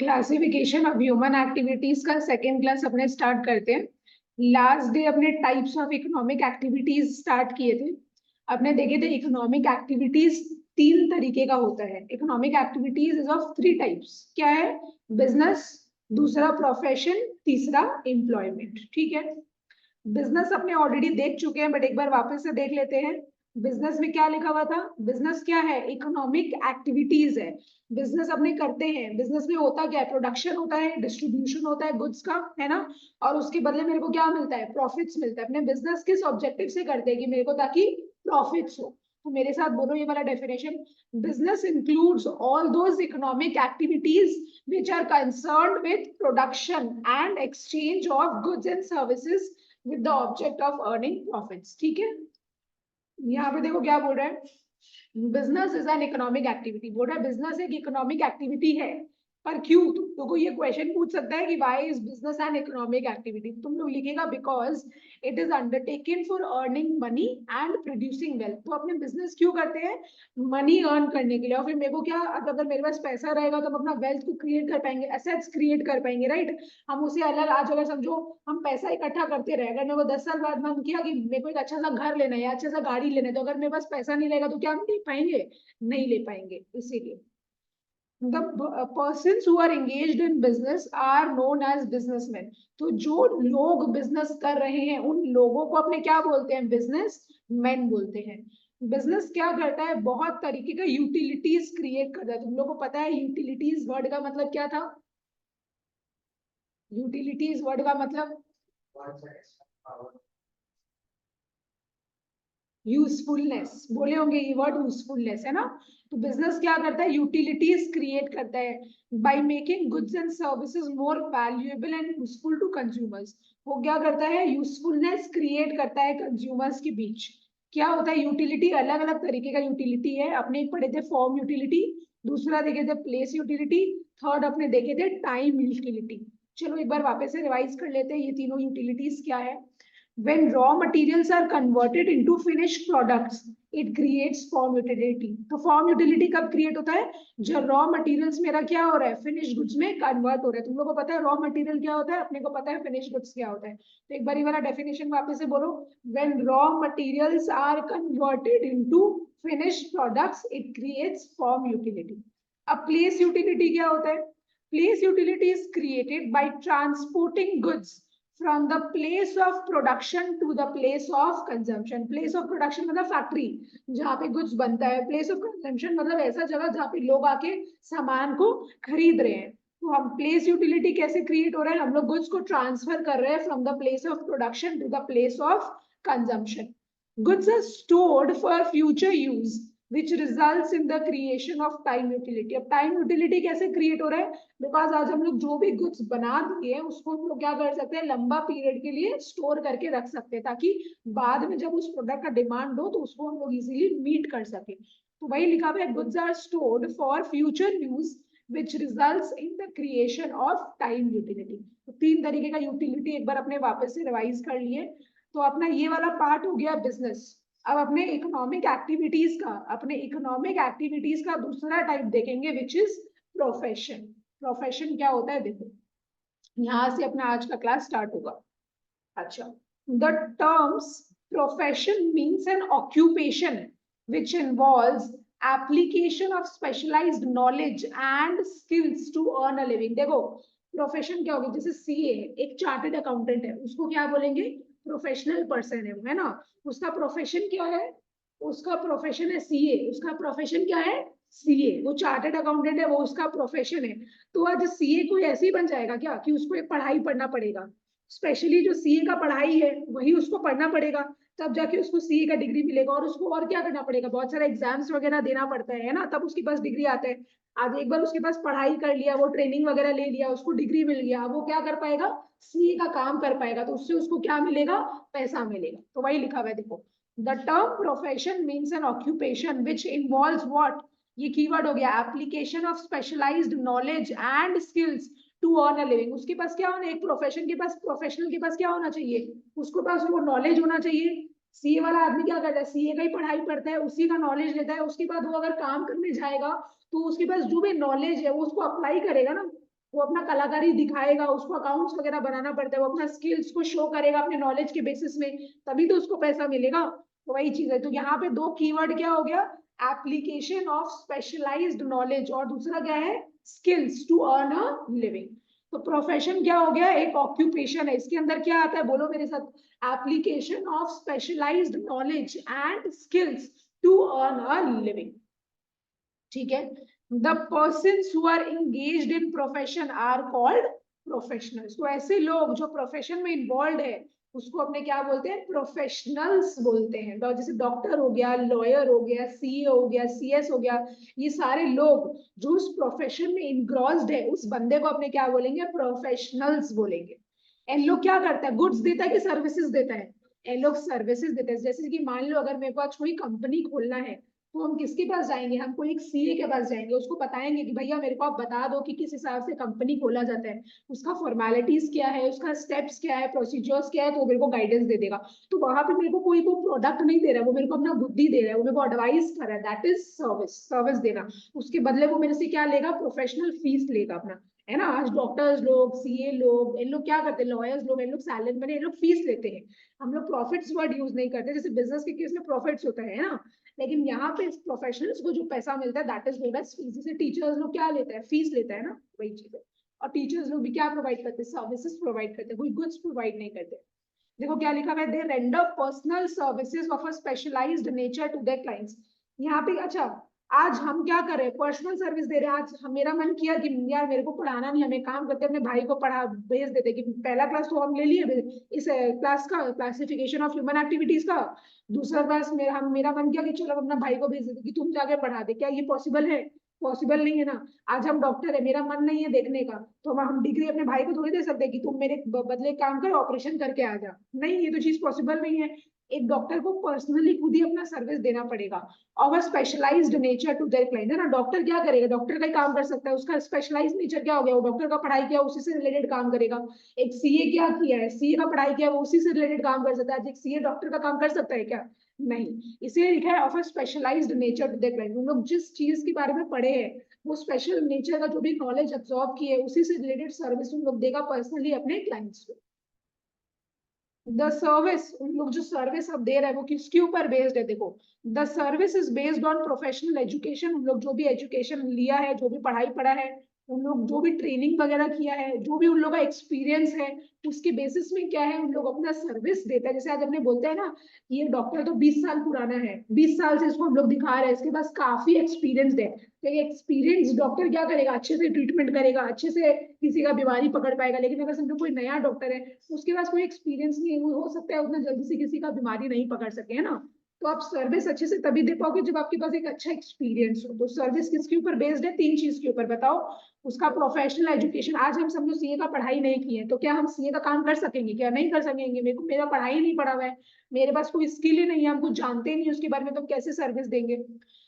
Classification of human activities का second class अपने start करते हैं। लास्ट डे अपने types of economic activities start किए थे। अपने देखे थे इकोनॉमिक एक्टिविटीज तीन तरीके का होता है। Economic activities is of three types. क्या है? बिजनेस, दूसरा प्रोफेशन, तीसरा एम्प्लॉयमेंट। ठीक है, बिजनेस अपने ऑलरेडी देख चुके हैं बट एक बार वापस से देख लेते हैं। बिजनेस में क्या लिखा हुआ था? बिजनेस क्या है? इकोनॉमिक एक्टिविटीज है। बिजनेस अपने करते हैं। बिजनेस में होता क्या है? प्रोडक्शन होता है, डिस्ट्रीब्यूशन होता है गुड्स का, है ना। और उसके बदले मेरे को क्या मिलता है? प्रॉफिट्स मिलता है। अपने बिजनेस किस ऑब्जेक्टिव से करते हैं कि मेरे को ताकि प्रॉफिट्स हो। तो मेरे साथ बोलो ये वाला definition. Business includes all those economic activities which are concerned with production and exchange of goods and services with the object of earning profits। ठीक है, यहाँ पे देखो क्या बोल रहा है। Business is an economic activity. बोल रहा है बिजनेस एक इकोनॉमिक एक्टिविटी है। पर क्यों? तुम लोगों ये क्वेश्चन पूछ सकता है कि why is business N economic activity. तुम लोग लिखेगा because it is undertaken for earning money and producing wealth. तो अपने बिजनेस क्यों करते हैं? मनी अर्न करने के लिए। और फिर मेरे को क्या, अगर मेरे पास पैसा रहेगा तो हम अपना वेल्थ को क्रिएट कर पाएंगे, एसेट्स क्रिएट कर पाएंगे, राइट। हम उसे अलग, आज अगर समझो हम पैसा इकट्ठा करते रहे, अगर मेरे को 10 साल बाद मन किया कि मेरे को एक अच्छा सा घर लेना है या अच्छा सा गाड़ी लेना है, तो अगर मेरे पास पैसा नहीं रहेगा तो क्या हम ले पाएंगे? नहीं ले पाएंगे। इसीलिए the persons who are engaged in business are known as businessmen। तो जो लोग बिजनेस कर रहे हैं उन लोगों को अपने क्या बोलते हैं? बिजनेस मैन बोलते हैं। बिजनेस क्या करता है? बहुत तरीके का यूटिलिटीज क्रिएट करता है। तुम लोगों को पता है यूटिलिटीज वर्ड का मतलब क्या था? यूटिलिटीज वर्ड का मतलब यूजफुलनेस। बोले होंगे ये वर्ड, यूजफुलनेस, है ना। तो बिजनेस क्या करता है? यूटिलिटीज क्रिएट करता है by making goods and services more valuable and useful to consumers. वो क्या करता है? यूजफुलनेस क्रिएट करता है कंज्यूमर्स के बीच। क्या होता है? यूटिलिटी अलग अलग तरीके का यूटिलिटी है। अपने एक पढ़े थे फॉर्म यूटिलिटी, दूसरा देखे थे प्लेस यूटिलिटी, थर्ड अपने देखे थे टाइम यूटिलिटी। चलो एक बार वापस से रिवाइज कर लेते हैं ये तीनों यूटिलिटीज क्या है। When raw materials are converted into finished products, it creates form utility। तो form utility कब create होता है? जब raw materials मेरा क्या हो रहा है? finished goods में convert हो रहा है। तुम लोगों को पता है raw material क्या होता है, अपने को पता है finished goods क्या होता है। तो एक बार ये वाला definition वापस से बोलो। When raw materials are converted into finished products, it creates form utility। अब place utility क्या होता है? Place utility is created by transporting goods from the place of production to the place of consumption। place of production मतलब factory जहाँ पे goods बनता है। place of consumption मतलब ऐसा जगह जहाँ पे लोग आके सामान को खरीद रहे हैं। तो हम प्लेस यूटिलिटी कैसे क्रिएट हो रहा है? हम लोग गुड्स को ट्रांसफर कर रहे हैं from the place of production to the place of consumption. Goods are stored for future use which results in the creation of time utility। अब टाइम यूटिलिटी कैसे क्रिएट हो रहा है? बिकॉज आज हम लोग जो भी गुड्स बना दिए हैं उसको हम लोग क्या कर सकते हैं? लंबा पीरियड के लिए स्टोर करके रख सकते हैं ताकि बाद में जब उस प्रोडक्ट का डिमांड हो तो उसको हम लोग इजीली मीट कर सके। तो वही लिखा हुआ है, goods are stored for future use which results in the creation of time utility। तो तीन तरीके का यूटिलिटी एक बार अपने वापस से रिवाइज कर लिए। तो अपना ये वाला पार्ट हो गया बिजनेस। अब अपने इकोनॉमिक एक्टिविटीज का दूसरा टाइप देखेंगे विच इज प्रोफेशन। प्रोफेशन क्या होता है देखो, यहां से अपना आज का क्लास स्टार्ट होगा। अच्छा, the terms profession means an occupation which involves application of specialised knowledge and skills to earn a living. देखो प्रोफेशन क्या होगी? जैसे सीए है, एक चार्टर्ड अकाउंटेंट है, उसको क्या बोलेंगे? प्रोफेशनल पर्सन है ना। उसका प्रोफेशन क्या है? उसका प्रोफेशन है सीए। उसका प्रोफेशन क्या है? सीए। वो चार्टर्ड अकाउंटेंट है, वो उसका प्रोफेशन है। तो आज सीए कोई ऐसे ही बन जाएगा क्या कि उसको एक पढ़ाई पढ़ना पड़ेगा? स्पेशली जो सीए का पढ़ाई है वही उसको पढ़ना पड़ेगा, तब जाके उसको सीए का डिग्री मिलेगा। और उसको और क्या करना पड़ेगा? बहुत सारे एग्जाम्स वगैरह देना पड़ता है ना, तब उसके पास डिग्री आता है। आज एक बार उसके पास पढ़ाई कर लिया, वो ट्रेनिंग वगैरह ले लिया, उसको डिग्री मिल गया, वो क्या कर पाएगा? सीए का काम कर पाएगा। तो उससे उसको क्या मिलेगा? पैसा मिलेगा। तो वही लिखा हुआ है देखो, the term profession means an occupation which involves what, ये कीवर्ड हो गया, application of specialised knowledge and skills to earn a living. उसके पास क्या होना? एक प्रोफेशन के पास, प्रोफेशनल के पास क्या होना चाहिए? उसके पास वो नॉलेज होना चाहिए। सीए वाला आदमी क्या करता है? सीए का ही पढ़ाई पढ़ता है, उसी का नॉलेज लेता है, उसके बाद वो अगर काम करने जाएगा तो उसके पास जो भी नॉलेज है वो उसको अप्लाई करेगा ना। वो अपना कलाकारी दिखाएगा, उसको अकाउंट्स वगैरह बनाना पड़ता है, वो अपना स्किल्स को शो करेगा अपने नॉलेज के बेसिस में, तभी तो उसको पैसा मिलेगा। तो वही चीज है। तो यहाँ पे दो कीवर्ड क्या हो गया, एप्लीकेशन ऑफ स्पेशलाइज्ड नॉलेज, और दूसरा क्या है, skills to earn a living. तो प्रोफेशन क्या हो गया, एक ऑक्यूपेशन है, इसके अंदर क्या आता है, बोलो मेरे साथ, application of specialised knowledge and skills to earn a living. ठीक है, the persons who are engaged in profession are called professionals. तो ऐसे लोग जो प्रोफेशन में इन्वॉल्व है उसको अपने क्या बोलते हैं, प्रोफेशनल्स बोलते हैं। तो जैसे डॉक्टर हो गया, लॉयर हो गया, सीए हो गया, सीएस हो गया, ये सारे लोग जो उस प्रोफेशन में इनग्रॉस्ड है, उस बंदे को अपने क्या बोलेंगे, प्रोफेशनल्स बोलेंगे। इन लोग क्या करता है, गुड्स देता है कि सर्विसेज देता है, इन लोग सर्विसेज देते हैं। जैसे कि मान लो अगर मेरे को आज कोई कंपनी खोलना है, तो हम किसके पास जाएंगे, हम कोई एक सीए के पास जाएंगे, उसको बताएंगे कि भैया मेरे को आप बता दो कि किस हिसाब से कंपनी खोला जाता है, उसका फॉर्मेलिटीज क्या है, उसका स्टेप्स क्या है, प्रोसीजर्स क्या है, तो वो मेरे को गाइडेंस दे देगा। तो वहां पे मेरे को कोई वो प्रोडक्ट नहीं दे रहा है, वो मेरे को अपना बुद्धि दे रहा है, वो मेरे को एडवाइस कर रहा है, दैट इज सर्विस, सर्विस देना। उसके बदले वो मेरे से क्या लेगा, प्रोफेशनल फीस लेगा अपना, है ना। आज डॉक्टर्स लोग, सीए लोग, इन लोग क्या करते हैं, लॉयर्स लोग, इन लोग सैलरी मैंने, इन लोग फीस लेते हैं। हम लोग प्रॉफिट्स वर्ड यूज नहीं करते, जैसे बिजनेस के केस में प्रॉफिट्स होता है ना, लेकिन यहाँ पे प्रोफेशनल्स को जो पैसा मिलता है that is known as fees. जैसे टीचर्स लोग क्या लेते हैं, फीस लेते हैं ना, वही चीज है। और टीचर्स लोग भी क्या प्रोवाइड करते हैं, सर्विसेज प्रोवाइड करते हैं, कोई गुड्स प्रोवाइड नहीं करते। देखो क्या लिखा हुआ है, they render personal services of a specialised nature to their clients. यहाँ पे अच्छा, आज हम क्या कर रहे हैं, पर्सनल सर्विस दे रहे हैं। आज मेरा मन किया कि यार मेरे को पढ़ाना नहीं, हमें काम करते अपने भाई को पढ़ा भेज देते, कि पहला क्लास तो हम ले लिए इस क्लास का, क्लासिफिकेशन ऑफ ह्यूमन एक्टिविटीज का। दूसरा क्लास मेरा मन किया कि चलो अपना भाई को भेज देते कि तुम जाके पढ़ा दे। क्या ये पॉसिबल है, पॉसिबल नहीं है ना। आज हम डॉक्टर है, मेरा मन नहीं है देखने का, तो हम डिग्री अपने भाई को थोड़ी दे सकते हैं कि तुम मेरे बदले काम कर, ऑपरेशन करके आ जा। नहीं, ये तो चीज पॉसिबल नहीं है। एक डॉक्टर को पर्सनली खुद ही अपना सर्विस देना पड़ेगा, और specialised nature to their client, है ना। डॉक्टर क्या करेगा, डॉक्टर का ही काम कर सकता है, उसका स्पेशलाइज्ड नेचर क्या हो गया, वो डॉक्टर का पढ़ाई किया उसी से रिलेटेड काम करेगा। एक सीए क्या किया है, सीए का पढ़ाई किया वो उसी से रिलेटेड काम कर सकता है। आज एक सीए डॉक्टर का काम कर सकता है क्या, नहीं। इसलिए लिखा है of a specialised nature to their client. उन लोग जिस चीज के बारे में पढ़े हैं, वो स्पेशल नेचर का जो भी नॉलेज अब्सॉर्ब किए, उसी से रिलेटेड सर्विस उन लोग देगा पर्सनली अपने क्लाइंट्स को। द सर्विस, उन लोग जो सर्विस अब दे रहे हैं वो किसके ऊपर बेस्ड है, देखो, the service is based on professional education. उन लोग जो भी एजुकेशन लिया है, जो भी पढ़ाई पढ़ा है, उन लोग जो भी ट्रेनिंग वगैरह किया है, जो भी उन लोग का एक्सपीरियंस है, उसके बेसिस में क्या है, उन लोग अपना सर्विस देता है। जैसे आज अपने बोलते हैं ना, ये डॉक्टर तो 20 साल पुराना है, 20 साल से इसको हम लोग दिखा रहे हैं, इसके पास काफी एक्सपीरियंस है। तो ये एक्सपीरियंस डॉक्टर क्या करेगा, अच्छे से ट्रीटमेंट करेगा, अच्छे से किसी का बीमारी पकड़ पाएगा। लेकिन अगर समझो कोई नया डॉक्टर है, उसके पास कोई एक्सपीरियंस नहीं है, वो हो सकता है उतना जल्दी से किसी का बीमारी नहीं पकड़ सके, है ना। तो आप सर्विस अच्छे से तभी दे पाओगे जब आपके पास एक अच्छा एक्सपीरियंस हो। तो सर्विस किसके ऊपर बेस्ड है, 3 चीज के ऊपर, बताओ। उसका प्रोफेशनल एजुकेशन, आज हम समझो सीए का पढ़ाई नहीं किए, तो क्या हम सीए का काम कर सकेंगे, क्या नहीं कर सकेंगे। मेरे को मेरा पढ़ाई नहीं पढ़ा हुआ है, मेरे पास कोई स्किल ही नहीं है, हम कुछ जानते ही नहीं उसके बारे में, तो हम कैसे सर्विस देंगे।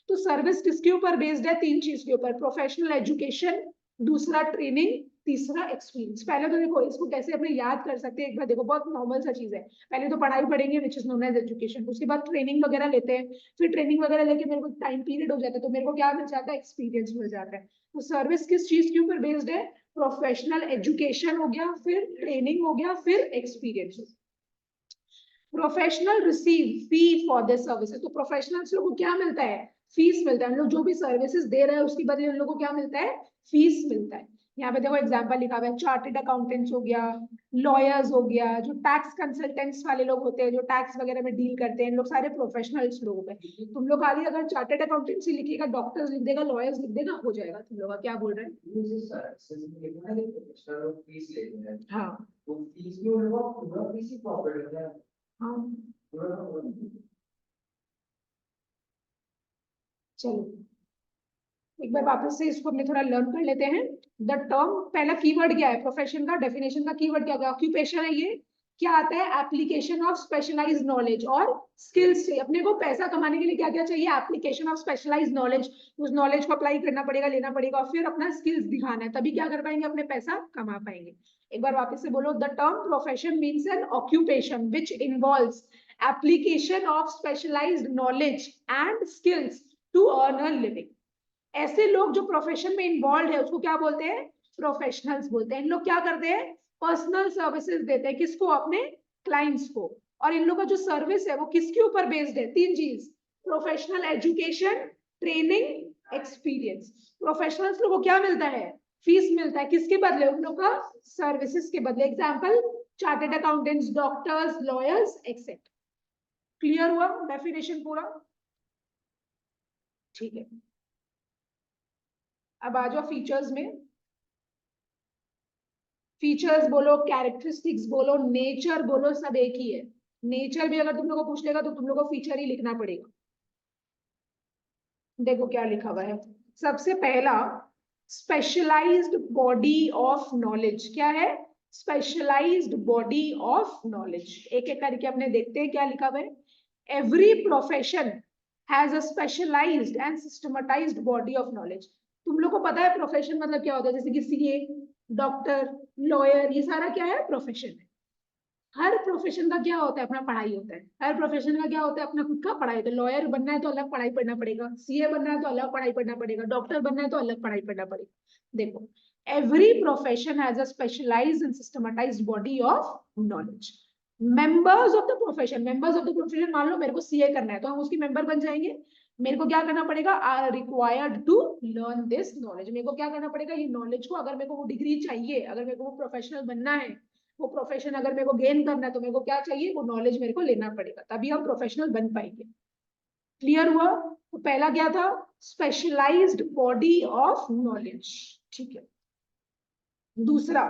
तो सर्विस किसके ऊपर बेस्ड है, 3 चीज के ऊपर, प्रोफेशनल एजुकेशन, दूसरा ट्रेनिंग, तीसरा एक्सपीरियंस। पहले तो देखो इसको कैसे अपने याद कर सकते हैं, एक बार देखो, बहुत नॉर्मल सा चीज है। पहले तो पढ़ाई पढ़ेंगे which is known as education, उसके बाद ट्रेनिंग वगैरह लेते हैं, फिर ट्रेनिंग वगैरह लेके मेरे को टाइम पीरियड हो जाता है, तो मेरे को क्या मिल जाता है, एक्सपीरियंस मिल जाता है। तो सर्विस किस चीज के ऊपर बेस्ड है, प्रोफेशनल एजुकेशन हो गया, फिर ट्रेनिंग हो गया, फिर एक्सपीरियंस हो गया। Professional receive fee for this services. तो प्रोफेशनल्स लोगों को क्या मिलता है, फीस मिलता है। हम लोग जो भी सर्विसेज दे रहे हैं उसके बदले उन लोगों को क्या मिलता है, फीस मिलता है। यहाँ पे देखो एग्जांपल लिखा हुआ है, चार्टेड अकाउंटेंट्स हो गया, लॉयर्स हो गया, जो टैक्स कंसल्टेंट्स वाले लोग होते हैं, जो टैक्स वगैरह में डील करते हैं, लोग सारे प्रोफेशनल्स लोग हैं। तुम लोग खाली अगर चार्टेड अकाउंटेंसी लिखिएगा, डॉक्टर्स लिख देगा, लॉयर्स लिख देगा, हो जाएगा। तुम लोग क्या बोल रहे हैं, हाँ हाँ, चलो एक बार वापस से इसको हमने थोड़ा लर्न कर लेते हैं। द टर्म, पहला कीवर्ड क्या है, प्रोफेशन का डेफिनेशन का कीवर्ड क्या होगा, ऑक्यूपेशन है ये। क्या आता है, एप्लीकेशन ऑफ स्पेशलाइज्ड नॉलेज और स्किल्स चाहिए। अपने को पैसा कमाने के लिए क्या क्या चाहिए, एप्लीकेशन ऑफ स्पेशलाइज्ड नॉलेज, उस नॉलेज को अप्लाई करना पड़ेगा, लेना पड़ेगा, और फिर अपना स्किल्स दिखाना है, तभी क्या कर पाएंगे, अपने पैसा कमा पाएंगे। एक बार वापस से बोलो, the term profession means an occupation which involves application of specialised knowledge and skills to earn a living. ऐसे लोग जो प्रोफेशन में इन्वॉल्व है उसको क्या बोलते हैं, प्रोफेशनल्स बोलते हैं। इन लोग क्या करते हैं, पर्सनल सर्विसेज देते हैं, किसको, अपने क्लाइंट्स को। और इन लोग का जो सर्विस है वो किसके ऊपर बेस्ड है, तीन चीज, professional education, training, experience. Professionals लोगों को क्या मिलता है, फीस मिलता है, किसके बदले, उन लोग का सर्विसेज के बदले। Example, chartered accountants, doctors, lawyers, etcetera. Clear हुआ डेफिनेशन पूरा? ठीक है, अब आ जाओ फीचर्स में। फीचर्स बोलो, कैरेक्टरिस्टिक्स बोलो, नेचर बोलो, सब एक ही है। नेचर भी अगर तुम लोग को पूछ लेगा तो तुम लोग को फीचर ही लिखना पड़ेगा। देखो क्या लिखा हुआ है। सबसे पहला, स्पेशलाइज्ड बॉडी ऑफ नॉलेज। क्या है, स्पेशलाइज्ड बॉडी ऑफ नॉलेज। एक एक करके अपने देखते हैं क्या लिखा हुआ है। Every profession has a specialised and systematised body of knowledge. तुम लोग को पता है प्रोफेशन मतलब क्या होता है, जैसे कि सीए, डॉक्टर, लॉयर, ये सारा क्या है, प्रोफेशन है। हर प्रोफेशन का क्या होता है, अपना पढ़ाई होता है। हर प्रोफेशन का क्या होता है, अपना खुद का पढ़ाई होता है। लॉयर बनना है तो अलग पढ़ाई पढ़ना पड़ेगा, सीए बनना है तो अलग पढ़ाई पढ़ना पड़ेगा, डॉक्टर बनना है तो अलग पढ़ाई पढ़ना पड़ेगा। देखो, every profession has a specialised and systematised body of knowledge. Members of the profession, members of the profession, मान लो मेरे को सीए करना है तो हम उसकी मेंबर बन जाएंगे। मेरे को क्या करना पड़ेगा, are required to learn this knowledge. मेरे को क्या करना पड़ेगा, ये नॉलेज को, अगर मेरे को वो डिग्री चाहिए, अगर मेरे को वो प्रोफेशनल बनना है, वो प्रोफेशन अगर मेरे को गेन करना है, तो मेरे को क्या चाहिए, वो नॉलेज मेरे को लेना पड़ेगा, तभी हम प्रोफेशनल बन पाएंगे। क्लियर हुआ? तो पहला क्या था, स्पेशलाइज्ड बॉडी ऑफ नॉलेज। ठीक है। दूसरा,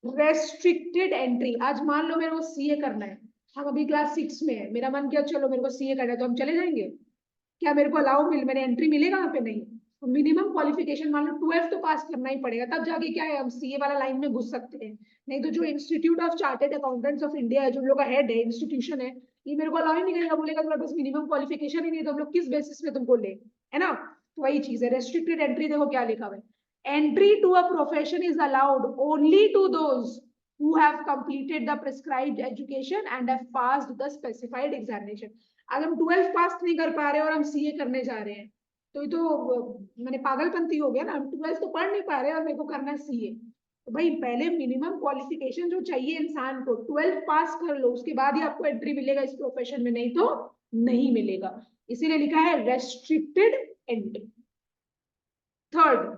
रेस्ट्रिक्टेड एंट्री। आज मान लो मेरे को सीए करना है, हम अभी क्लास 6 में है, मेरा मन किया चलो मेरे को सीए करना है, तो हम चले जाएंगे? क्या मेरे को अलाउ मेरे एंट्री मिलेगा वहां पे? नहीं। मिनिमम क्वालिफिकेशन मान लो 12th तो पास करना ही पड़ेगा, तब जाके क्या है, हम सीए वाला लाइन में घुस सकते हैं। नहीं तो जो institute of chartered accountants of India है, जो लोग का हेड है, इंस्टीट्यूशन है, ये मेरे को अलाउ ही नहीं करेगा, बोलेगा तुम्हारे पास मिनिमम क्वालिफिकेशन ही नहीं है, तो हम लोग किस बेसिस पे तुमको ले, है ना? तो वही चीज है, रेस्ट्रिक्टेड एंट्री। देखो क्या लिखा हुआ है, entry to a profession is allowed only to those who have completed the prescribed education and have passed the specified examination। अगर हम 12th पास नहीं कर पा रहे और हम सीए करने जा रहे हैं, तो ये तो मैंने पागलपंती हो गया ना। हम 12th तो पढ़ नहीं पा रहे और मेरे को करना है सीए, तो भाई पहले मिनिमम क्वालिफिकेशन जो चाहिए इंसान को, 12th पास कर लो, उसके बाद ही आपको एंट्री मिलेगा इस प्रोफेशन में, नहीं तो नहीं मिलेगा। इसीलिए लिखा है restricted entry. Third,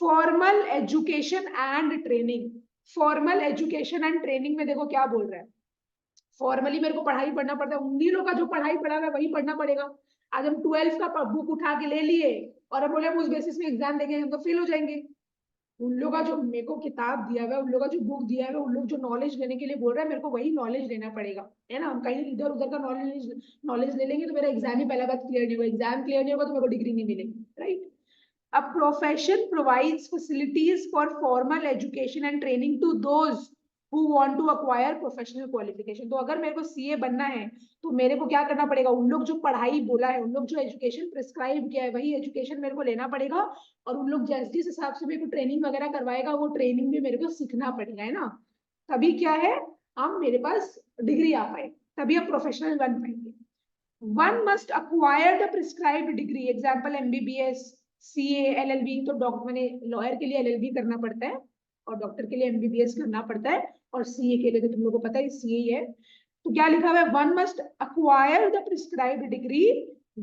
formal education and training. Formal education and training में देखो क्या बोल रहा है, फॉर्मली मेरे को पढ़ाई पढ़ना पड़ता है, उन्हीं लोग का जो पढ़ाई पढ़ा है वही पढ़ना पड़ेगा। आज हम 12th का बुक उठा के ले लिए और हम बोले हम उस बेसिस में एग्जाम देंगे, हम तो फेल हो जाएंगे। उन लोग का जो मेरे को किताब दिया हुआ है, उन लोग का जो बुक दिया है, उन लोग जो नॉलेज लेने के लिए बोल रहे हैं, मेरे को वही नॉलेज लेना पड़ेगा, है ना? हम कहीं इधर उधर का नॉलेज नॉलेज ले लेंगे तो मेरा एग्जाम ही पहला बात क्लियर नहीं होगा, एग्जाम क्लियर नहीं होगा तो मेरे को डिग्री नहीं मिलेगी, right? A profession provides facilities for formal education and training to those who want to acquire professional qualification। तो अगर मेरे को सीए बनना है तो मेरे को क्या करना पड़ेगा, उन लोग जो पढ़ाई बोला है, उन लोग जो एजुकेशन प्रिस्क्राइब किया है, वही एजुकेशन मेरे को लेना पड़ेगा। और उन लोग जिस हिसाब से मेरे को ट्रेनिंग वगैरह करवाएगा, वो ट्रेनिंग भी मेरे को सीखना पड़ेगा, है ना? तभी क्या है, हम मेरे पास डिग्री आ पाए, तभी हम प्रोफेशनल बन पाएंगे। One must acquire the prescribed degree. Example, MBBS, CA, LLB. तो डॉक्टर, मैंने लॉयर के लिए एलएलबी करना पड़ता है और डॉक्टर के लिए एमबीबीएस करना पड़ता है, और सीए के लिए तो तुम लोगों को पता है सीए ही है। तो क्या लिखा हुआ है, one must acquire the prescribed degree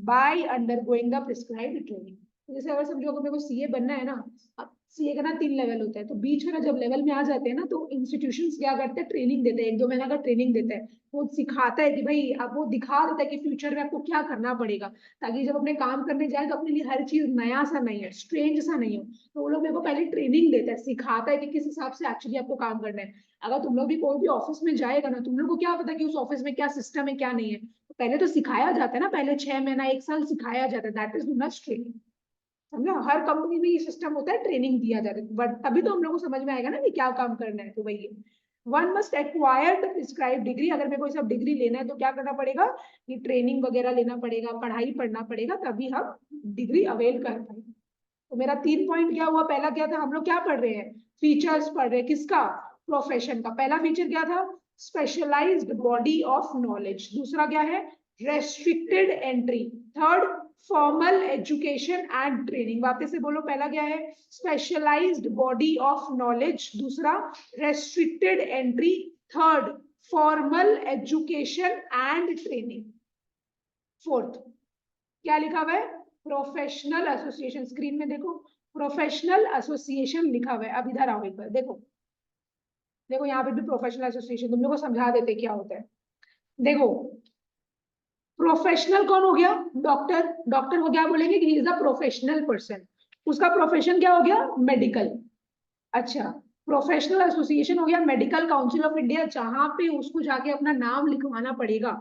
by undergoing the prescribed training. जैसे अगर समझो अगर मेरे को सीए बनना है ना, अब सीए का ना 3 लेवल होता है, तो बीच में ना जब लेवल में आ जाते हैं ना, तो इंस्टीट्यूशंस क्या करते हैं, ट्रेनिंग देते हैं, 1-2 महीना का ट्रेनिंग देता है। वो सिखाता है कि भाई, अब वो दिखा देता है कि फ्यूचर में आपको क्या करना पड़ेगा, ताकि जब अपने काम करने जाए तो अपने लिए हर चीज नया सा नहीं है, स्ट्रेंज सा नहीं हो। तो वो लोग मेरे को पहले ट्रेनिंग देता है, सिखाता है कि किस हिसाब से एक्चुअली आपको काम करना है। अगर तुम लोग भी कोई भी ऑफिस में जाएगा ना, तुम लोग को क्या पता कि उस ऑफिस में क्या सिस्टम है क्या नहीं है, तो पहले तो सिखाया जाता है ना, पहले 6 महीना 1 साल सिखाया जाता है, दैट इज नॉट ट्रेनिंग। समझा? हर कंपनी में ये सिस्टम होता है, ट्रेनिंग दिया जाता है, बट तभी तो हम लोग को समझ में आएगा ना कि क्या काम करना है। तो वही one must acquire the prescribe degree. अगर मेरे को सब डिग्री लेना है तो क्या करना पड़ेगा, ये ट्रेनिंग वगैरह लेना पड़ेगा, पढ़ाई पढ़ना पड़ेगा, तभी हम डिग्री अवेल कर पाएंगे। तो मेरा 3 पॉइंट क्या हुआ, पहला क्या था, हम लोग क्या पढ़ रहे हैं, फीचर्स पढ़ रहे हैं, किसका, प्रोफेशन का। पहला फीचर क्या था, स्पेशलाइज्ड बॉडी ऑफ नॉलेज। दूसरा क्या है, restricted entry. Third, formal education and training, वापस से बोलो, पहला क्या है? स्पेशलाइज्ड बॉडी ऑफ नॉलेज, दूसरा restricted entry, third formal education and training, fourth क्या लिखा हुआ है? Professional association. स्क्रीन में देखो, प्रोफेशनल एसोसिएशन लिखा हुआ है। अब इधर आओ एक बार, देखो देखो यहाँ पे भी प्रोफेशनल एसोसिएशन, तुम लोग को समझा देते क्या होता है। देखो प्रोफेशनल कौन हो गया? डॉक्टर। डॉक्टर को क्या बोलेंगे कि he is a professional person, उसका प्रोफेशन क्या हो गया? मेडिकल। अच्छा, प्रोफेशनल एसोसिएशन हो गया मेडिकल काउंसिल ऑफ इंडिया, जहां पे उसको जाके अपना नाम लिखवाना पड़ेगा,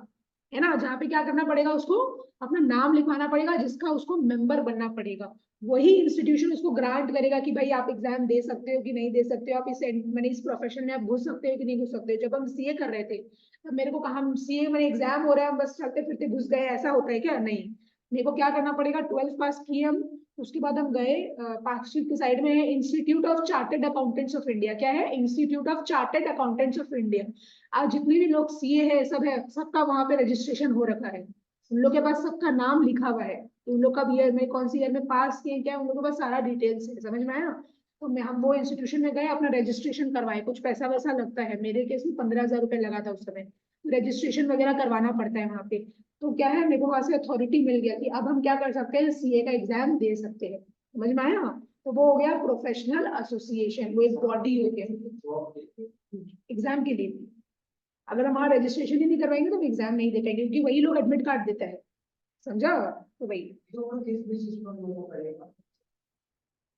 है ना, जहाँ पे क्या करना पड़ेगा? उसको अपना नाम लिखवाना पड़ेगा, जिसका उसको मेंबर बनना पड़ेगा। वही इंस्टीट्यूशन उसको ग्रांट करेगा कि भाई आप एग्जाम दे सकते हो कि नहीं दे सकते हो, आप इस मैंने इस प्रोफेशन में आप घुस सकते हो कि नहीं घुस सकते हो। जब हम सीए कर रहे थे तब मेरे को कहा, हम सीए में एग्जाम हो रहा है, हम बस चलते फिरते घुस गए, ऐसा होता है क्या? नहीं, मेरे को क्या करना पड़ेगा? 12th पास किए हम, उसके बाद हम गए पार्कस्ट्रीट की साइड में है institute of chartered accountants of India. क्या है? Institute of chartered accountants of India. आज जितने भी लोग सीए है सब है, सबका वहां पे रजिस्ट्रेशन हो रखा है, उन लोग के पास सबका नाम लिखा हुआ है, तो उन लोग का ईयर में कौन सी ईयर में पास किए क्या, उन लोगों के पास सारा डिटेल्स है। समझ में आया? तो मैं हम वो इंस्टीट्यूशन में गए, अपना रजिस्ट्रेशन करवाए, कुछ पैसा वैसा लगता है, मेरे केस में 15,000 रुपये लगा था उस समय, रजिस्ट्रेशन वगैरह करवाना पड़ता है वहाँ पे। तो क्या है, मेरे को वहां से अथॉरिटी मिल गया कि अब हम क्या कर सकते हैं, सीए का एग्जाम दे सकते हैं। समझ में आया? तो वो हो गया प्रोफेशनल एसोसिएशन, वो एक बॉडी हो गया एग्जाम के लिए। अगर हम वहाँ रजिस्ट्रेशन ही नहीं करवाएंगे तो हम एग्जाम नहीं दे पाएंगे, क्योंकि वही लोग एडमिट कार्ड देता है। समझा? तो वही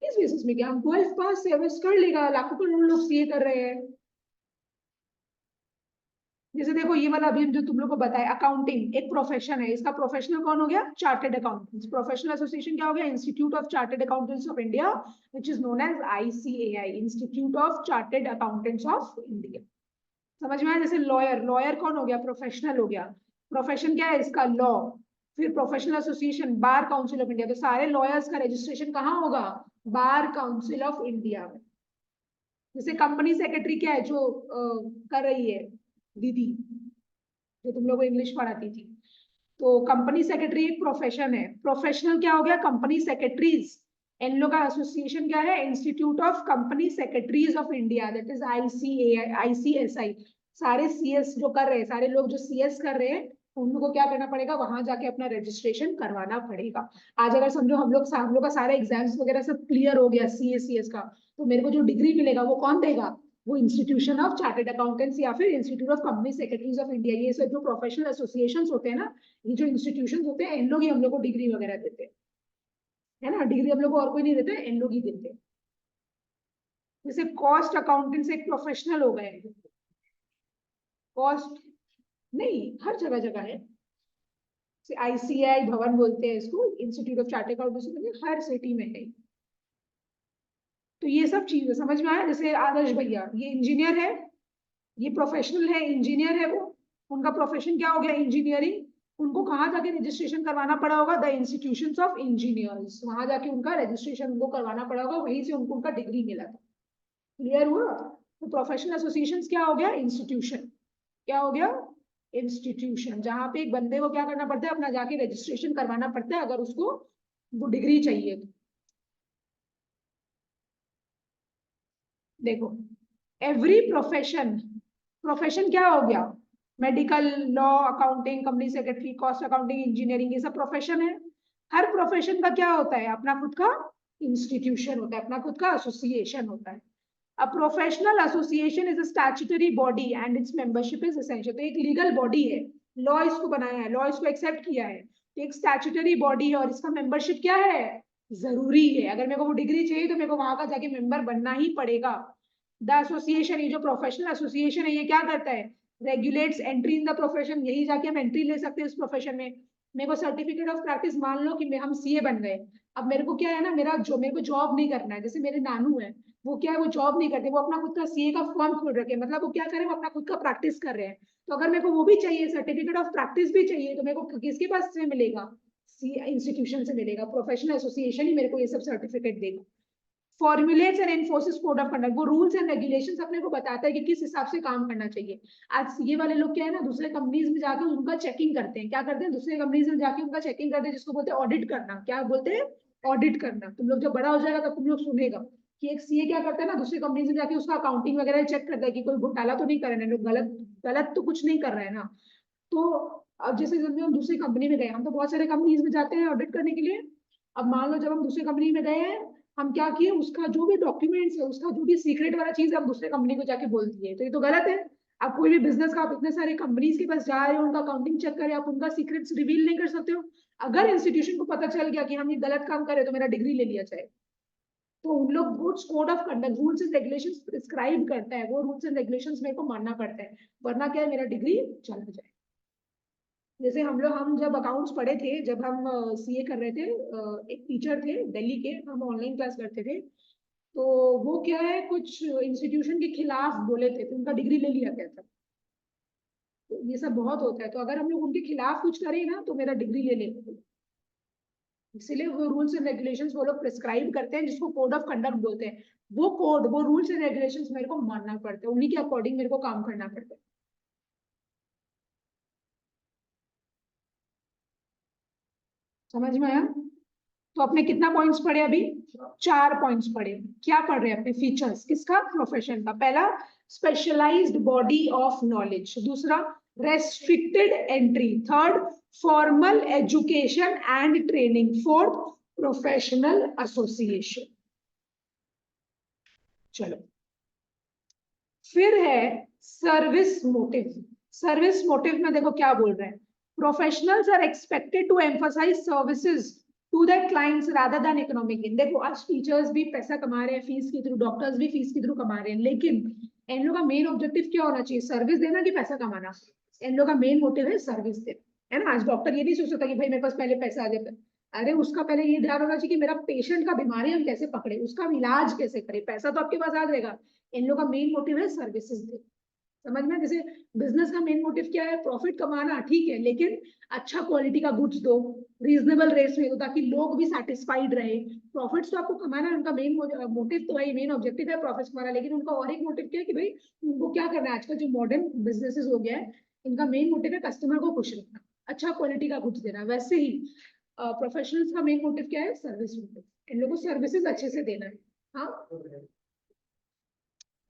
इस बेसिस में क्या हम 12th पास सर्विस कर लेगा, लाखों करोड़ लोग सीए कर रहे हैं। जैसे देखो ये वाला अभी जो तुम लोग को बताया, अकाउंटिंग एक प्रोफेशन है, इसका प्रोफेशनल कौन हो गया? Chartered accountants. प्रोफेशनल एसोसिएशन क्या हो गया? Institute of chartered accountants of India, which is known as ICAI, institute of chartered accountants of India. समझ में आया? जैसे लॉयर, लॉयर कौन हो गया? प्रोफेशनल हो गया। प्रोफेशन क्या है इसका? लॉ। फिर professional association bar council of India, तो सारे लॉयर्स का रजिस्ट्रेशन कहाँ होगा? बार काउंसिल ऑफ इंडिया में। जैसे कंपनी सेक्रेटरी क्या है, जो कर रही है दीदी, जो तुम लोग को इंग्लिश पढ़ाती थी, तो कंपनी सेक्रेटरी एक प्रोफेशन है। प्रोफेशनल क्या हो गया? Company secretaries. इन लोग का एसोसिएशन क्या है? Institute of company secretaries of India, that is ICAI, ICSI. सारे सीएस जो कर रहे हैं, सारे लोग जो सीएस कर रहे हैं, उन लोगों को क्या करना पड़ेगा? वहां जाके अपना रजिस्ट्रेशन करवाना पड़ेगा। आज अगर समझो हम लोग का सारा एग्जाम्स वगैरह सब क्लियर हो गया सीएस का, तो मेरे को जो डिग्री मिलेगा वो कौन देगा? वो इंस्टीट्यूशन ऑफ चार्टर्ड अकाउंटेंट्स या फिर institute of company secretaries of India. ये सब जो प्रोफेशनल एसोसिएशंस होते हैं ना, ये जो इंस्टीट्यूशन होते हैं, इन लोग ही हम लोग को डिग्री वगैरह देते हैं, है ना। डिग्री हम लोग को और कोई नहीं देते, इन लोग ही देते हैं। जैसे कॉस्ट अकाउंटेंट्स एक प्रोफेशनल हो गए, कॉस्ट नहीं हर जगह जगह है, आईसीआई भवन बोलते हैं इसको, institute of chartered accountants, her city में है। तो ये सब चीजें समझ में आया? जैसे आदर्श भैया ये इंजीनियर है, ये प्रोफेशनल है, इंजीनियर है वो, उनका प्रोफेशन क्या हो गया? इंजीनियरिंग। उनको कहाँ जाके रजिस्ट्रेशन करवाना पड़ा होगा? द इंस्टीट्यूशंस ऑफ इंजीनियर्स, वहां जाके उनका रजिस्ट्रेशन उनको करवाना पड़ा होगा, वहीं से उनको उनका डिग्री मिला था। क्लियर हुआ? तो प्रोफेशनल एसोसिएशन क्या हो गया? इंस्टीट्यूशन। क्या हो गया? इंस्टीट्यूशन, जहां पे एक बंदे को क्या करना पड़ता है? अपना जाके रजिस्ट्रेशन करवाना पड़ता है, अगर उसको वो डिग्री चाहिए तो। देखो एवरी प्रोफेशन, प्रोफेशन क्या हो गया? Medical, law, accounting, company secretary, cost accounting, engineering, ये सब प्रोफेशन है। हर प्रोफेशन का क्या होता है? अपना खुद का इंस्टीट्यूशन होता है, अपना खुद का एसोसिएशन होता है। A professional association is a statutory body and its membership is essential। तो एक लीगल बॉडी है, लॉ इसको बनाया है, लॉ इसको एक्सेप्ट किया है, तो एक स्टैट्यूटरी बॉडी है और इसका मेंबरशिप क्या है? जरूरी है। अगर मेरे को वो डिग्री चाहिए तो मेरे को वहां का जाके मेंबर बनना ही पड़ेगा। द एसोसिएशन, ये जो प्रोफेशनल एसोसिएशन है, ये क्या करता है? Regulates entry in the profession, यही जाके हम एंट्री ले सकते हैं इस प्रोफेशन में। मेरे को सर्टिफिकेट ऑफ प्रैक्टिस, मान लो कि हम सीए बन गए, अब मेरे को क्या है ना, मेरे को जॉब नहीं करना है। जैसे मेरे नानू है, वो क्या है, वो जॉब नहीं करते, वो अपना खुद का सीए का फॉर्म खोल रखे, मतलब वो क्या करे, वो अपना खुद का प्रैक्टिस कर रहे हैं। तो अगर मेरे को वो भी चाहिए, सर्टिफिकेट ऑफ प्रैक्टिस भी चाहिए, तो मेरे को किसके पास से मिलेगा? सी इंस्टीट्यूशन से मिलेगा, प्रोफेशनल एसोसिएशन ही मेरे को ये सब सर्टिफिकेट देगा। Formulates and एनफोर्सेस code of conduct, वो रूल्स एंड रेगुलेशंस अपने को बताता है कि किस हिसाब से काम करना चाहिए। आज ये वाले लोग क्या है ना, दूसरे कंपनीज में जाके उनका चेकिंग करते हैं, क्या करते हैं, दूसरे कंपनीज में जाके उनका चेकिंग करते हैं, जिसको बोलते हैं ऑडिट करना। क्या बोलते हैं, ऑडिट करना। तुम लोग जब बड़ा हो जाएगा तब तुम लोग सुनेगा कि एक सीए क्या करता है ना, दूसरी कंपनी में जाके उसका अकाउंटिंग वगैरह चेक करता है कि कोई घोटाला तो नहीं कर रहे हैं लोग, गलत गलत तो कुछ नहीं कर रहे हैं ना। तो अब जैसे जब हम दूसरी कंपनी में गए, हम तो बहुत सारे कंपनीज में जाते हैं ऑडिट करने के लिए। अब मान लो जब हम दूसरी कंपनी में गए हैं, हम क्या किए, उसका जो भी डॉक्यूमेंट्स है, उसका जो भी सीक्रेट वाला चीज है, हम दूसरे कंपनी को जाके बोल दिए, तो ये तो गलत है। आप कोई भी बिजनेस का, आप इतने सारे कंपनीज के पास जा रहे हो, उनका अकाउंटिंग चेक करें, आप उनका सीक्रेट्स रिवील नहीं कर सकते हो। अगर इंस्टीट्यूशन को पता चल गया कि हम ये गलत काम करे तो मेरा डिग्री ले लिया जाए। तो उन लोग goods code of conduct, rules and regulations prescribe करता है, वो रूल्स एंड रेगुलेशंस मेरे को मानना पड़ता है, वरना क्या है, मेरा डिग्री चला जाए। जैसे हम जब अकाउंट्स पढ़े थे, जब हम सीए कर रहे थे, एक टीचर थे दिल्ली के, हम ऑनलाइन क्लास करते थे, तो वो क्या है, कुछ इंस्टीट्यूशन के खिलाफ बोले थे, तो उनका डिग्री ले लिया गया था। तो ये सब बहुत होता है, तो अगर हम लोग उनके खिलाफ कुछ करें ना तो मेरा डिग्री ले लेंगे। इसीलिए वो रूल्स एंड रेगुलेशंस वो लोग प्रिस्क्राइब करते हैं, जिसको कोड ऑफ कंडक्ट बोलते हैं। वो कोड, वो रूल्स एंड रेगुलेशंस मेरे को मानना पड़ता है, उन्हीं के अकॉर्डिंग मेरे को काम करना पड़ता है। समझ में आया? तो अपने कितना पॉइंट्स पढ़े अभी? 4 पॉइंट्स पढ़े। क्या पढ़ रहे हैं अपने? फीचर्स किसका? प्रोफेशन का। पहला, स्पेशलाइज्ड बॉडी ऑफ नॉलेज। दूसरा, restricted entry. Third, formal education and training. Fourth, professional association. चलो, फिर है सर्विस मोटिव। सर्विस मोटिव में देखो क्या बोल रहे हैं, professionals are expected to emphasise services to the clients rather than economic gain. देखो आज टीचर्स भी पैसा कमा रहे हैं फीस के थ्रू, डॉक्टर्स भी फीस के थ्रू कमा रहे हैं, लेकिन इन लोगों का मेन ऑब्जेक्टिव क्या होना चाहिए? सर्विस देना कि पैसा कमाना? इन लोगों का मेन मोटिव है सर्विस देना, है ना। आज डॉक्टर ये नहीं सोच सकता कि भाई मेरे पास पहले पैसा आ जाए, अरे उसका पहले ये ध्यान होना चाहिए कि मेरा पेशेंट का बीमारी हम कैसे पकड़े, उसका इलाज कैसे करें। पैसा तो आपके पास आ जाएगा, इन लोगों का मेन मोटिव है सर्विसेज दे। समझ में? जैसे बिजनेस का मेन मोटिव क्या है? प्रॉफिट कमाना, ठीक है, लेकिन अच्छा क्वालिटी का गुड्स दो, रीजनेबल रेट्स में दो, ताकि लोग भी सेटिस्फाइड रहे। प्रॉफिट्स तो आपको कमाना है, उनका मेन मोटिव तो भाई मेन ऑब्जेक्टिव है प्रॉफिट्स कमाना, लेकिन उनका और एक मोटिव क्या है कि भाई उनको क्या करना है। आजकल जो मॉडर्न बिजनेसेस हो गया है, इनका मेन मोटिव है कस्टमर को खुश रखना, अच्छा क्वालिटी का गुड्स देना। वैसे ही प्रोफेशनल्स का मेन मोटिव क्या है? सर्विस मोटिव, इन लोगों को सर्विसेज अच्छे से देना है। हाँ,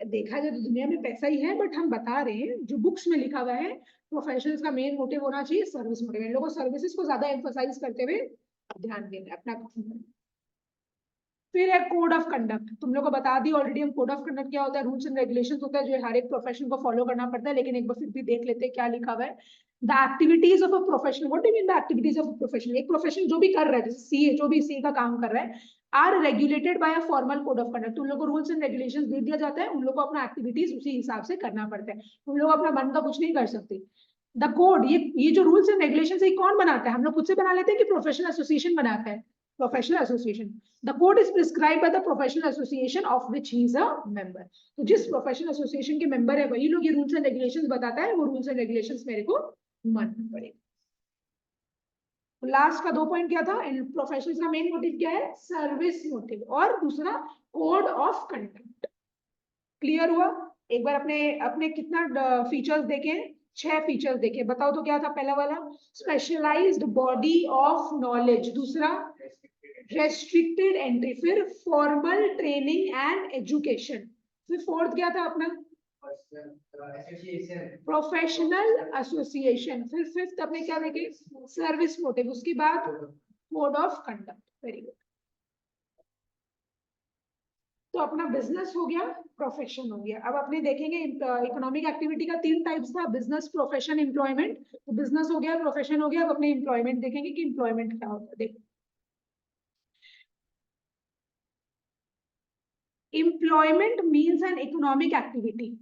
देखा जाए तो दुनिया में पैसा ही है, बट हम बता रहे हैं जो बुक्स में लिखा हुआ है, प्रोफेशनल्स का मेन मोटिव होना चाहिए सर्विस मोटिव। इन लोगों को सर्विसेज को ज्यादा एम्फसाइज करते हुए ध्यान देना है अपना काम करना। फिर है कोड ऑफ कंडक्ट। तुम लोग को बता दी ऑलरेडी हम, कोड ऑफ कंडक्ट क्या होता है, रूल्स एंड रेगुलेशंस होता है जो हर एक प्रोफेशन को फॉलो करना पड़ता है। लेकिन एक बार फिर भी देख लेते हैं क्या लिखा हुआ है। The activities of a profession, what do you mean the activities of a profession? एक प्रोफेशन जो भी कर रहा है, जैसे सीए, जो भी सीए का काम कर रहा है, are regulated by a formal code of conduct. उन लोग को रूल्स एंड रेगुलेशंस दे दिया जाता है, उन लोग को अपना एक्टिविटीज उसी हिसाब से करना पड़ता है, उन लोग अपना मन का कुछ नहीं कर सकते। द कोड, ये जो रूल्स एंड रेगुलेशंस है कौन बनाता है? हम लोग खुद से बना लेते हैं कि प्रोफेशनल एसोसिएशन बनाता है? Professional association. The code is prescribed by the professional association of which he is a member. तो जिस प्रोफेशनल एसोसिएशन के मेंबर है वही लोग ये रूल्स एंड रेगुलेशंस बताता है, वो रूल्स एंड रेगुलेशंस मेरे को मानना पड़ेगा। लास्ट का 2 पॉइंट क्या था? प्रोफेशनल्स का मेन मोटिव क्या है? सर्विस मोटिव, और दूसरा कोड ऑफ कंडक्ट। क्लियर हुआ? एक बार अपने अपने कितना फीचर्स देखे? 6 फीचर्स देखे। बताओ तो क्या था पहला वाला? Specialised body of knowledge. दूसरा, रेस्ट्रिक्टेड एंट्री। फिर फॉर्मल ट्रेनिंग एंड एजुकेशन। फिर फोर्थ क्या था अपना? Professional association. फिर फिफ्थ अपने क्या देखे? Service motive. उसके बाद code of conduct. Very good. तो अपना बिजनेस हो गया, प्रोफेशन हो गया। अब अपने देखेंगे इकोनॉमिक एक्टिविटी का 3 टाइप्स था, बिजनेस, प्रोफेशन, एम्प्लॉयमेंट। तो बिजनेस हो गया, प्रोफेशन हो गया, अब अपने एम्प्लॉयमेंट देखेंगे कि एम्प्लॉयमेंट क्या होता है। देखो, employment means an economic activity.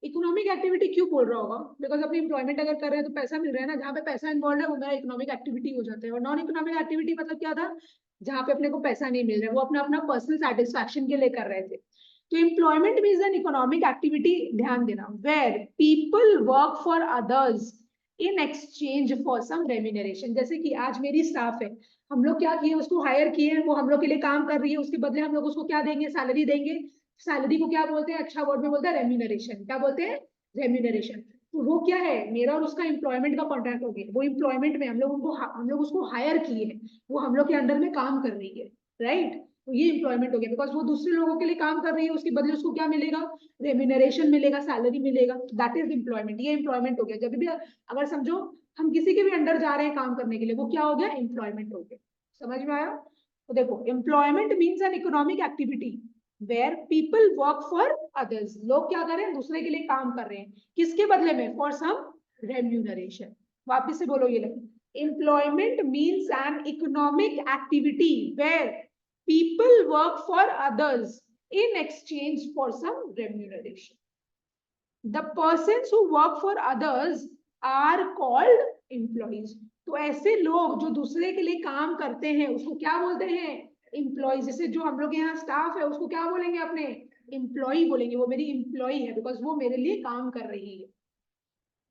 Economic activity क्यों बोल रहा होगा? बिकॉज अपनी एम्प्लॉयमेंट अगर कर रहे हैं तो पैसा मिल रहा है ना, जहाँ पे पैसा इन्वॉल्व है वो मेरा इकोनॉमिक एक्टिविटी हो जाता है। और नॉन इकोनॉमिक एक्टिविटी मतलब क्या था? जहाँ पे अपने को पैसा नहीं मिल रहा है, वो अपना अपना पर्सनल सेटिस्फैक्शन के लिए कर रहे थे। तो employment means an economic activity, ध्यान देना, where people work for others in exchange for some remuneration. जैसे कि आज मेरी स्टाफ है, हम लोग क्या किए, उसको हायर किए, वो हम लोग के लिए काम कर रही है, उसके बदले हम लोग उसको क्या देंगे, सैलरी देंगे। सैलरी को क्या बोलते हैं, अच्छा वर्ड में बोलते हैं रेम्यूनरेशन। क्या बोलते हैं, रेम्यूनरेशन। तो वो क्या है, मेरा और उसका एम्प्लॉयमेंट का कॉन्ट्रैक्ट हो गया, वो एम्प्लॉयमेंट में हम लोग उसको हायर किए हैं, वो हम लोग के अंडर में काम कर रही है, राइट। तो ये एम्प्लॉयमेंट हो गया, बिकॉज वो दूसरे लोगों के लिए काम कर रही है, उसके बदले उसको क्या मिलेगा, रेम्यूनरेशन मिलेगा, सैलरी मिलेगा, दैट इज एम्प्लॉयमेंट। ये एम्प्लॉयमेंट हो गया। जब भी अगर समझो हम किसी के भी अंडर जा रहे हैं काम करने के लिए, वो क्या हो गया, एम्प्लॉयमेंट हो गया। समझ में आया। तो देखो, employment means an economic activity where people work for others. लोग क्या कर रहे हैं, दूसरे के लिए काम कर रहे हैं, किसके बदले में, फॉर सम रेम्यूनरेशन। वापिस से बोलो ये लोग, employment means an economic activity where people work for others in exchange for some remuneration. The persons who work for others are called employees. तो ऐसे लोग जो दूसरे के लिए काम करते हैं उसको क्या बोलते हैं, एम्प्लॉइज। जैसे जो हम लोग यहाँ स्टाफ है उसको क्या बोलेंगे, अपने एम्प्लॉई बोलेंगे, वो मेरी एम्प्लॉई है बिकॉज वो मेरे लिए काम कर रही है।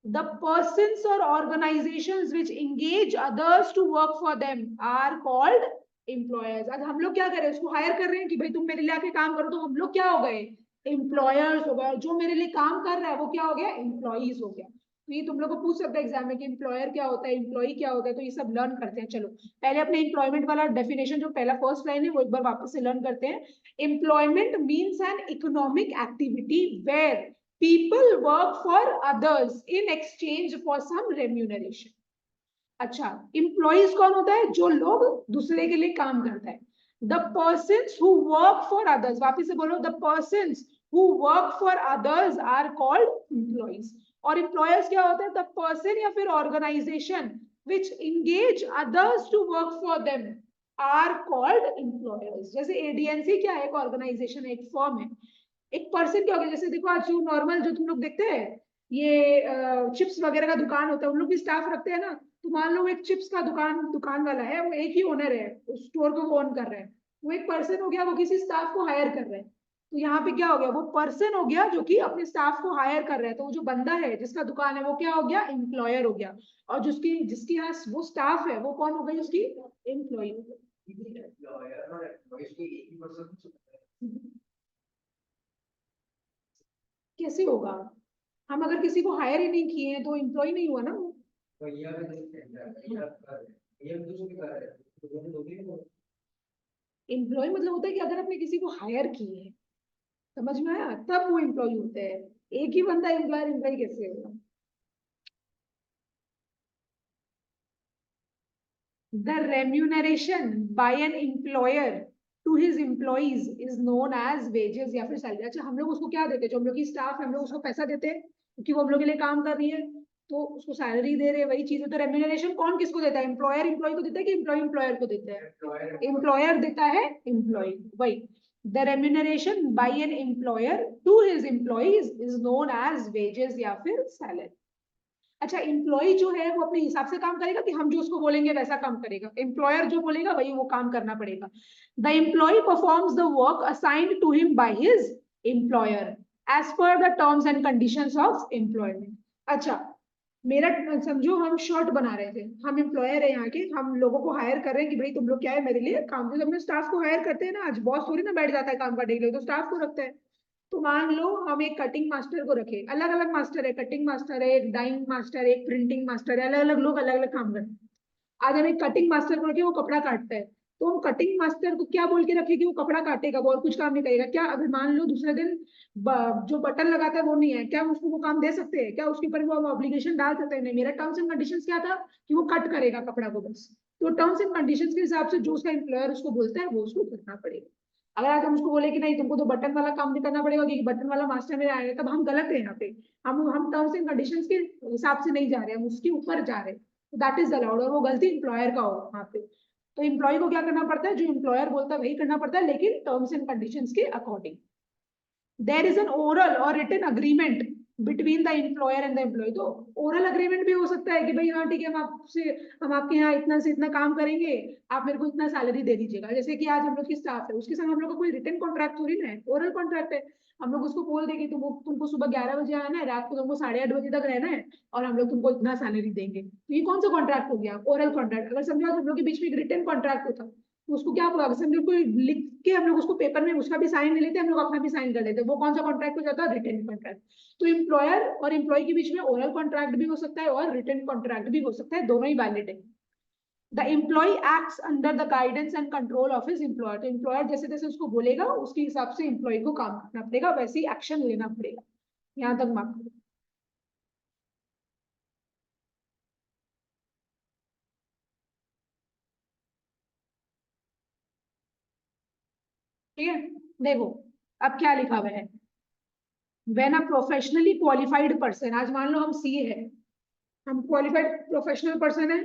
The persons or organizations which engage others to work for them are called employers. आज हम लोग क्या कर रहे हैं, उसको हायर कर रहे हैं कि भाई तुम मेरे लिए आके काम करो, तो हम लोग क्या हो गए, एम्प्लॉयर्स हो गए। जो मेरे लिए काम कर रहा है वो क्या हो गया, एम्प्लॉइज हो गया। तो ये तुम लोग को पूछ सकते हैं एग्जाम में कि एम्प्लॉयर क्या होता है, एम्प्लॉई क्या होता है, तो ये सब लर्न करते हैं। चलो पहले अपने एम्प्लॉयमेंट वाला डेफिनेशन, जो पहला फर्स्ट लाइन है वो एक बार वापस से लर्न करते हैं। Employment means an economic activity where people work for others in exchange for some remuneration. अच्छा, एम्प्लॉइज कौन होता है, जो लोग दूसरे के लिए काम करता है। The persons who work for others, वापिस से बोलो, the persons who work for others are called employees. और एम्प्लॉयर्स क्या होता है, द पर्सन या फिर organisation which engage others to work for them are called employers. जैसे एडीएनसी क्या है, एक ऑर्गेनाइजेशन है, एक फर्म है। एक पर्सन क्या हो गया, जैसे देखो आज जो नॉर्मल जो तुम लोग देखते हैं, ये चिप्स वगैरह का दुकान होता है, उन लोग भी स्टाफ रखते हैं ना। तो मान लो एक चिप्स का दुकान वाला है, वो एक ही ओनर है, उस स्टोर को वो ओन कर रहा है, वो एक पर्सन हो गया, वो किसी स्टाफ को हायर कर रहा है। तो यहाँ पे क्या हो गया, वो पर्सन हो गया जो कि अपने स्टाफ को हायर कर रहा है। तो वो जो बंदा है जिसका दुकान है वो क्या हो गया, एम्प्लॉयर हो गया। और जिसके यहाँ वो स्टाफ है वो कौन हो गई, उसकी एम्प्लॉय हो गई। कैसे होगा, हम अगर किसी को हायर ही नहीं किए हैं तो एम्प्लॉय नहीं हुआ ना वो। एम्प्लॉय मतलब होता है कि अगर आपने किसी को हायर किए है, समझ में आया, तब वो एम्प्लॉय होते हैं। एक ही बंदा एम्प्लॉयर एम्प्लॉय कैसे होगा। The remuneration by an employer to his employees is known as wages या फिर सैलरी। अच्छा, हम लोग उसको क्या देते हैं, जो हम लोग की स्टाफ है हम लोग उसको पैसा देते हैं क्योंकि वो हम लोग के लिए काम कर रही है, तो उसको सैलरी दे रहे हैं, वही चीज है। तो रेम्यूनरेशन कौन किसको देता है, एम्प्लॉयर एम्प्लॉय को देता है कि एम्प्लॉय एम्प्लॉयर को देता है, एम्प्लॉयर देता है एम्प्लॉय, वही। The remuneration by an employer to his employees is known as wages या फिर सैलरी। अच्छा, एम्प्लॉय जो है वो अपने हिसाब से काम करेगा कि हम जो उसको बोलेंगे वैसा काम करेगा, एम्प्लॉयर जो बोलेगा वही वो काम करना पड़ेगा। The employee performs the work assigned to him by his employer as per the terms and conditions of employment. अच्छा, मेरा समझो हम शर्ट बना रहे थे, हम एम्प्लॉयर है यहाँ के, हम लोगों को हायर कर रहे हैं कि भाई तुम लोग क्या है मेरे लिए काम, जब हम स्टाफ को हायर करते हैं ना, आज बॉस थोड़ी ना बैठ जाता है काम करने के लिए, तो स्टाफ को रखते हैं। तो मान लो हम एक कटिंग मास्टर को रखे, अलग अलग मास्टर है, कटिंग मास्टर है, एक डाइंग मास्टर है, एक प्रिंटिंग मास्टर है, अलग अलग लोग अलग अलग काम करते हैं। आज हम एक कटिंग मास्टर को रखे, वो कपड़ा काटता है, तो हम कटिंग मास्टर को क्या बोल के रखे कि वो कपड़ा काटेगा, वो और कुछ काम नहीं करेगा। क्या अभी मान लो दूसरे दिन जो बटन लगाता है वो नहीं है, क्या हम उसको वो काम दे सकते हैं, क्या उसके ऊपर वो ऑब्लिगेशन डाल सकते हैं, नहीं। मेरा टर्म्स एंड कंडीशंस क्या था कि वो कट करेगा कपड़ा को बस। तो टर्म्स एंड कंडीशंस के हिसाब से जो उसका एम्प्लॉयर उसको बोलता है वो उसको करना पड़ेगा। अगर आज हम उसको बोले कि नहीं तुमको तो बटन वाला काम भी करना पड़ेगा क्योंकि बटन वाला मास्टर में आएगा, तब हम गलत है यहाँ पे। हम टर्म्स एंड कंडीशंस के हिसाब से नहीं जा रहे, हम उसके ऊपर जा रहे हैं, दैट इज अलाउड। और वो गलती एम्प्लॉयर का होगा वहाँ पे। तो एम्प्लॉय को क्या करना पड़ता है, जो एम्प्लॉयर बोलता है वही करना पड़ता है, लेकिन टर्म्स एंड कंडीशंस के according. There is an oral और written agreement between the employer and the employee. तो ओरल अग्रीमेंट भी हो सकता है कि भाई हाँ ठीक है, हम आपके यहाँ इतना से इतना काम करेंगे, आप मेरे को इतना सैलरी दे दीजिएगा। जैसे कि आज हम लोग की स्टाफ है, उसके संग हम लोग का कोई रिटन कॉन्ट्रैक्ट थोड़ी ना है, ओरल कॉन्ट्रैक्ट है। हम लोग उसको बोल देंगे तुमको सुबह 11 बजे आना है, रात को तुमको 8:30 बजे तक रहना है, और हम लोग तुमको इतना सैलरी देंगे। तो ये कौन सा कॉन्ट्रैक्ट हो गया? Oral contract. अगर समझो हम लोग के बीच में एक रिटन कॉन्ट्रैक्ट होता तो उसको क्या बोला, हम लोग कोई लिख के हम लोग उसको पेपर में उसका भी साइन ले लेते, हम लोग अपना भी साइन कर लेते, वो कौन सा कॉन्ट्रैक्ट हो जाता है? Written contract. तो एम्प्लॉयर और एम्प्लॉय के बीच में ओरल कॉन्ट्रैक्ट भी हो सकता है और रिटन कॉन्ट्रैक्ट भी हो सकता है, दोनों ही वैलिड है। The employee acts under the guidance and control of his employer. तो एम्प्लॉयर जैसे जैसे उसको बोलेगा उसके हिसाब से एम्प्लॉय को काम करना पड़ेगा, वैसे ही एक्शन लेना पड़ेगा। यहाँ तक मार्क करो। ठीक है, देखो अब क्या लिखा हुआ है। When a professionally qualified person, आज मान लो हम सीए है, हम क्वालिफाइड प्रोफेशनल पर्सन है,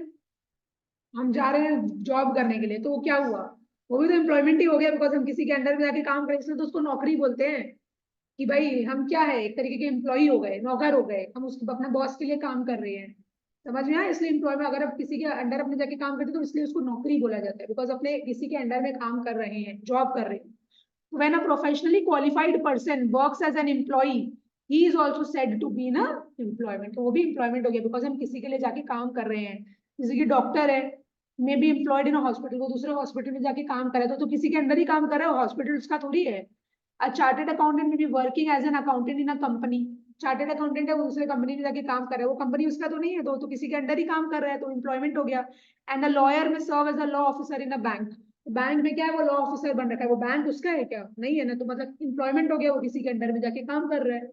हम जा रहे हैं जॉब करने के लिए, तो वो क्या हुआ? वो भी तो एम्प्लॉयमेंट ही हो गया, बिकॉज हम किसी के अंडर में जाके काम करें, इसलिए तो उसको नौकरी बोलते हैं कि भाई हम क्या है, एक तरीके के एम्प्लॉय हो गए, नौकर हो गए, हम उसको अपने बॉस के लिए काम कर रहे हैं। समझ में आया? इसलिए एम्प्लॉय में अगर आप किसी के अंडर अपने जाके काम करते हैं तो इसलिए उसको नौकरी बोला जाता है, बिकॉज अपने किसी के अंडर में काम कर रहे हैं, जॉब कर रहे हैं। When a professionally qualified person works as an employee, he is also said to be in a employment। तो वो भी employment हो गया, because हम किसी के लिए जाके काम कर रहे हैं। जैसे कि डॉक्टर है, may be employed in hospital, वो दूसरे हॉस्पिटल में जाके काम कर रहा है, तो किसी के अंदर ही काम कर रहा है, हॉस्पिटल उसका थोड़ी है। A chartered accountant may be working as an accountant in a company. Chartered accountant है, वो दूसरे कंपनी में जाके काम कर रहा है, वो कंपनी उसका तो नहीं है, तो किसी के अंडर ही काम कर रहा है, तो एम्प्लॉयमेंट हो गया। And a lawyer may serve as a law officer in a bank. Bank में क्या है, वो लॉ ऑफिसर बन रखा है, वो बैंक उसका है क्या? नहीं है ना, तो मतलब एम्प्लॉयमेंट हो गया, वो किसी के अंडर में जाके काम कर रहा है।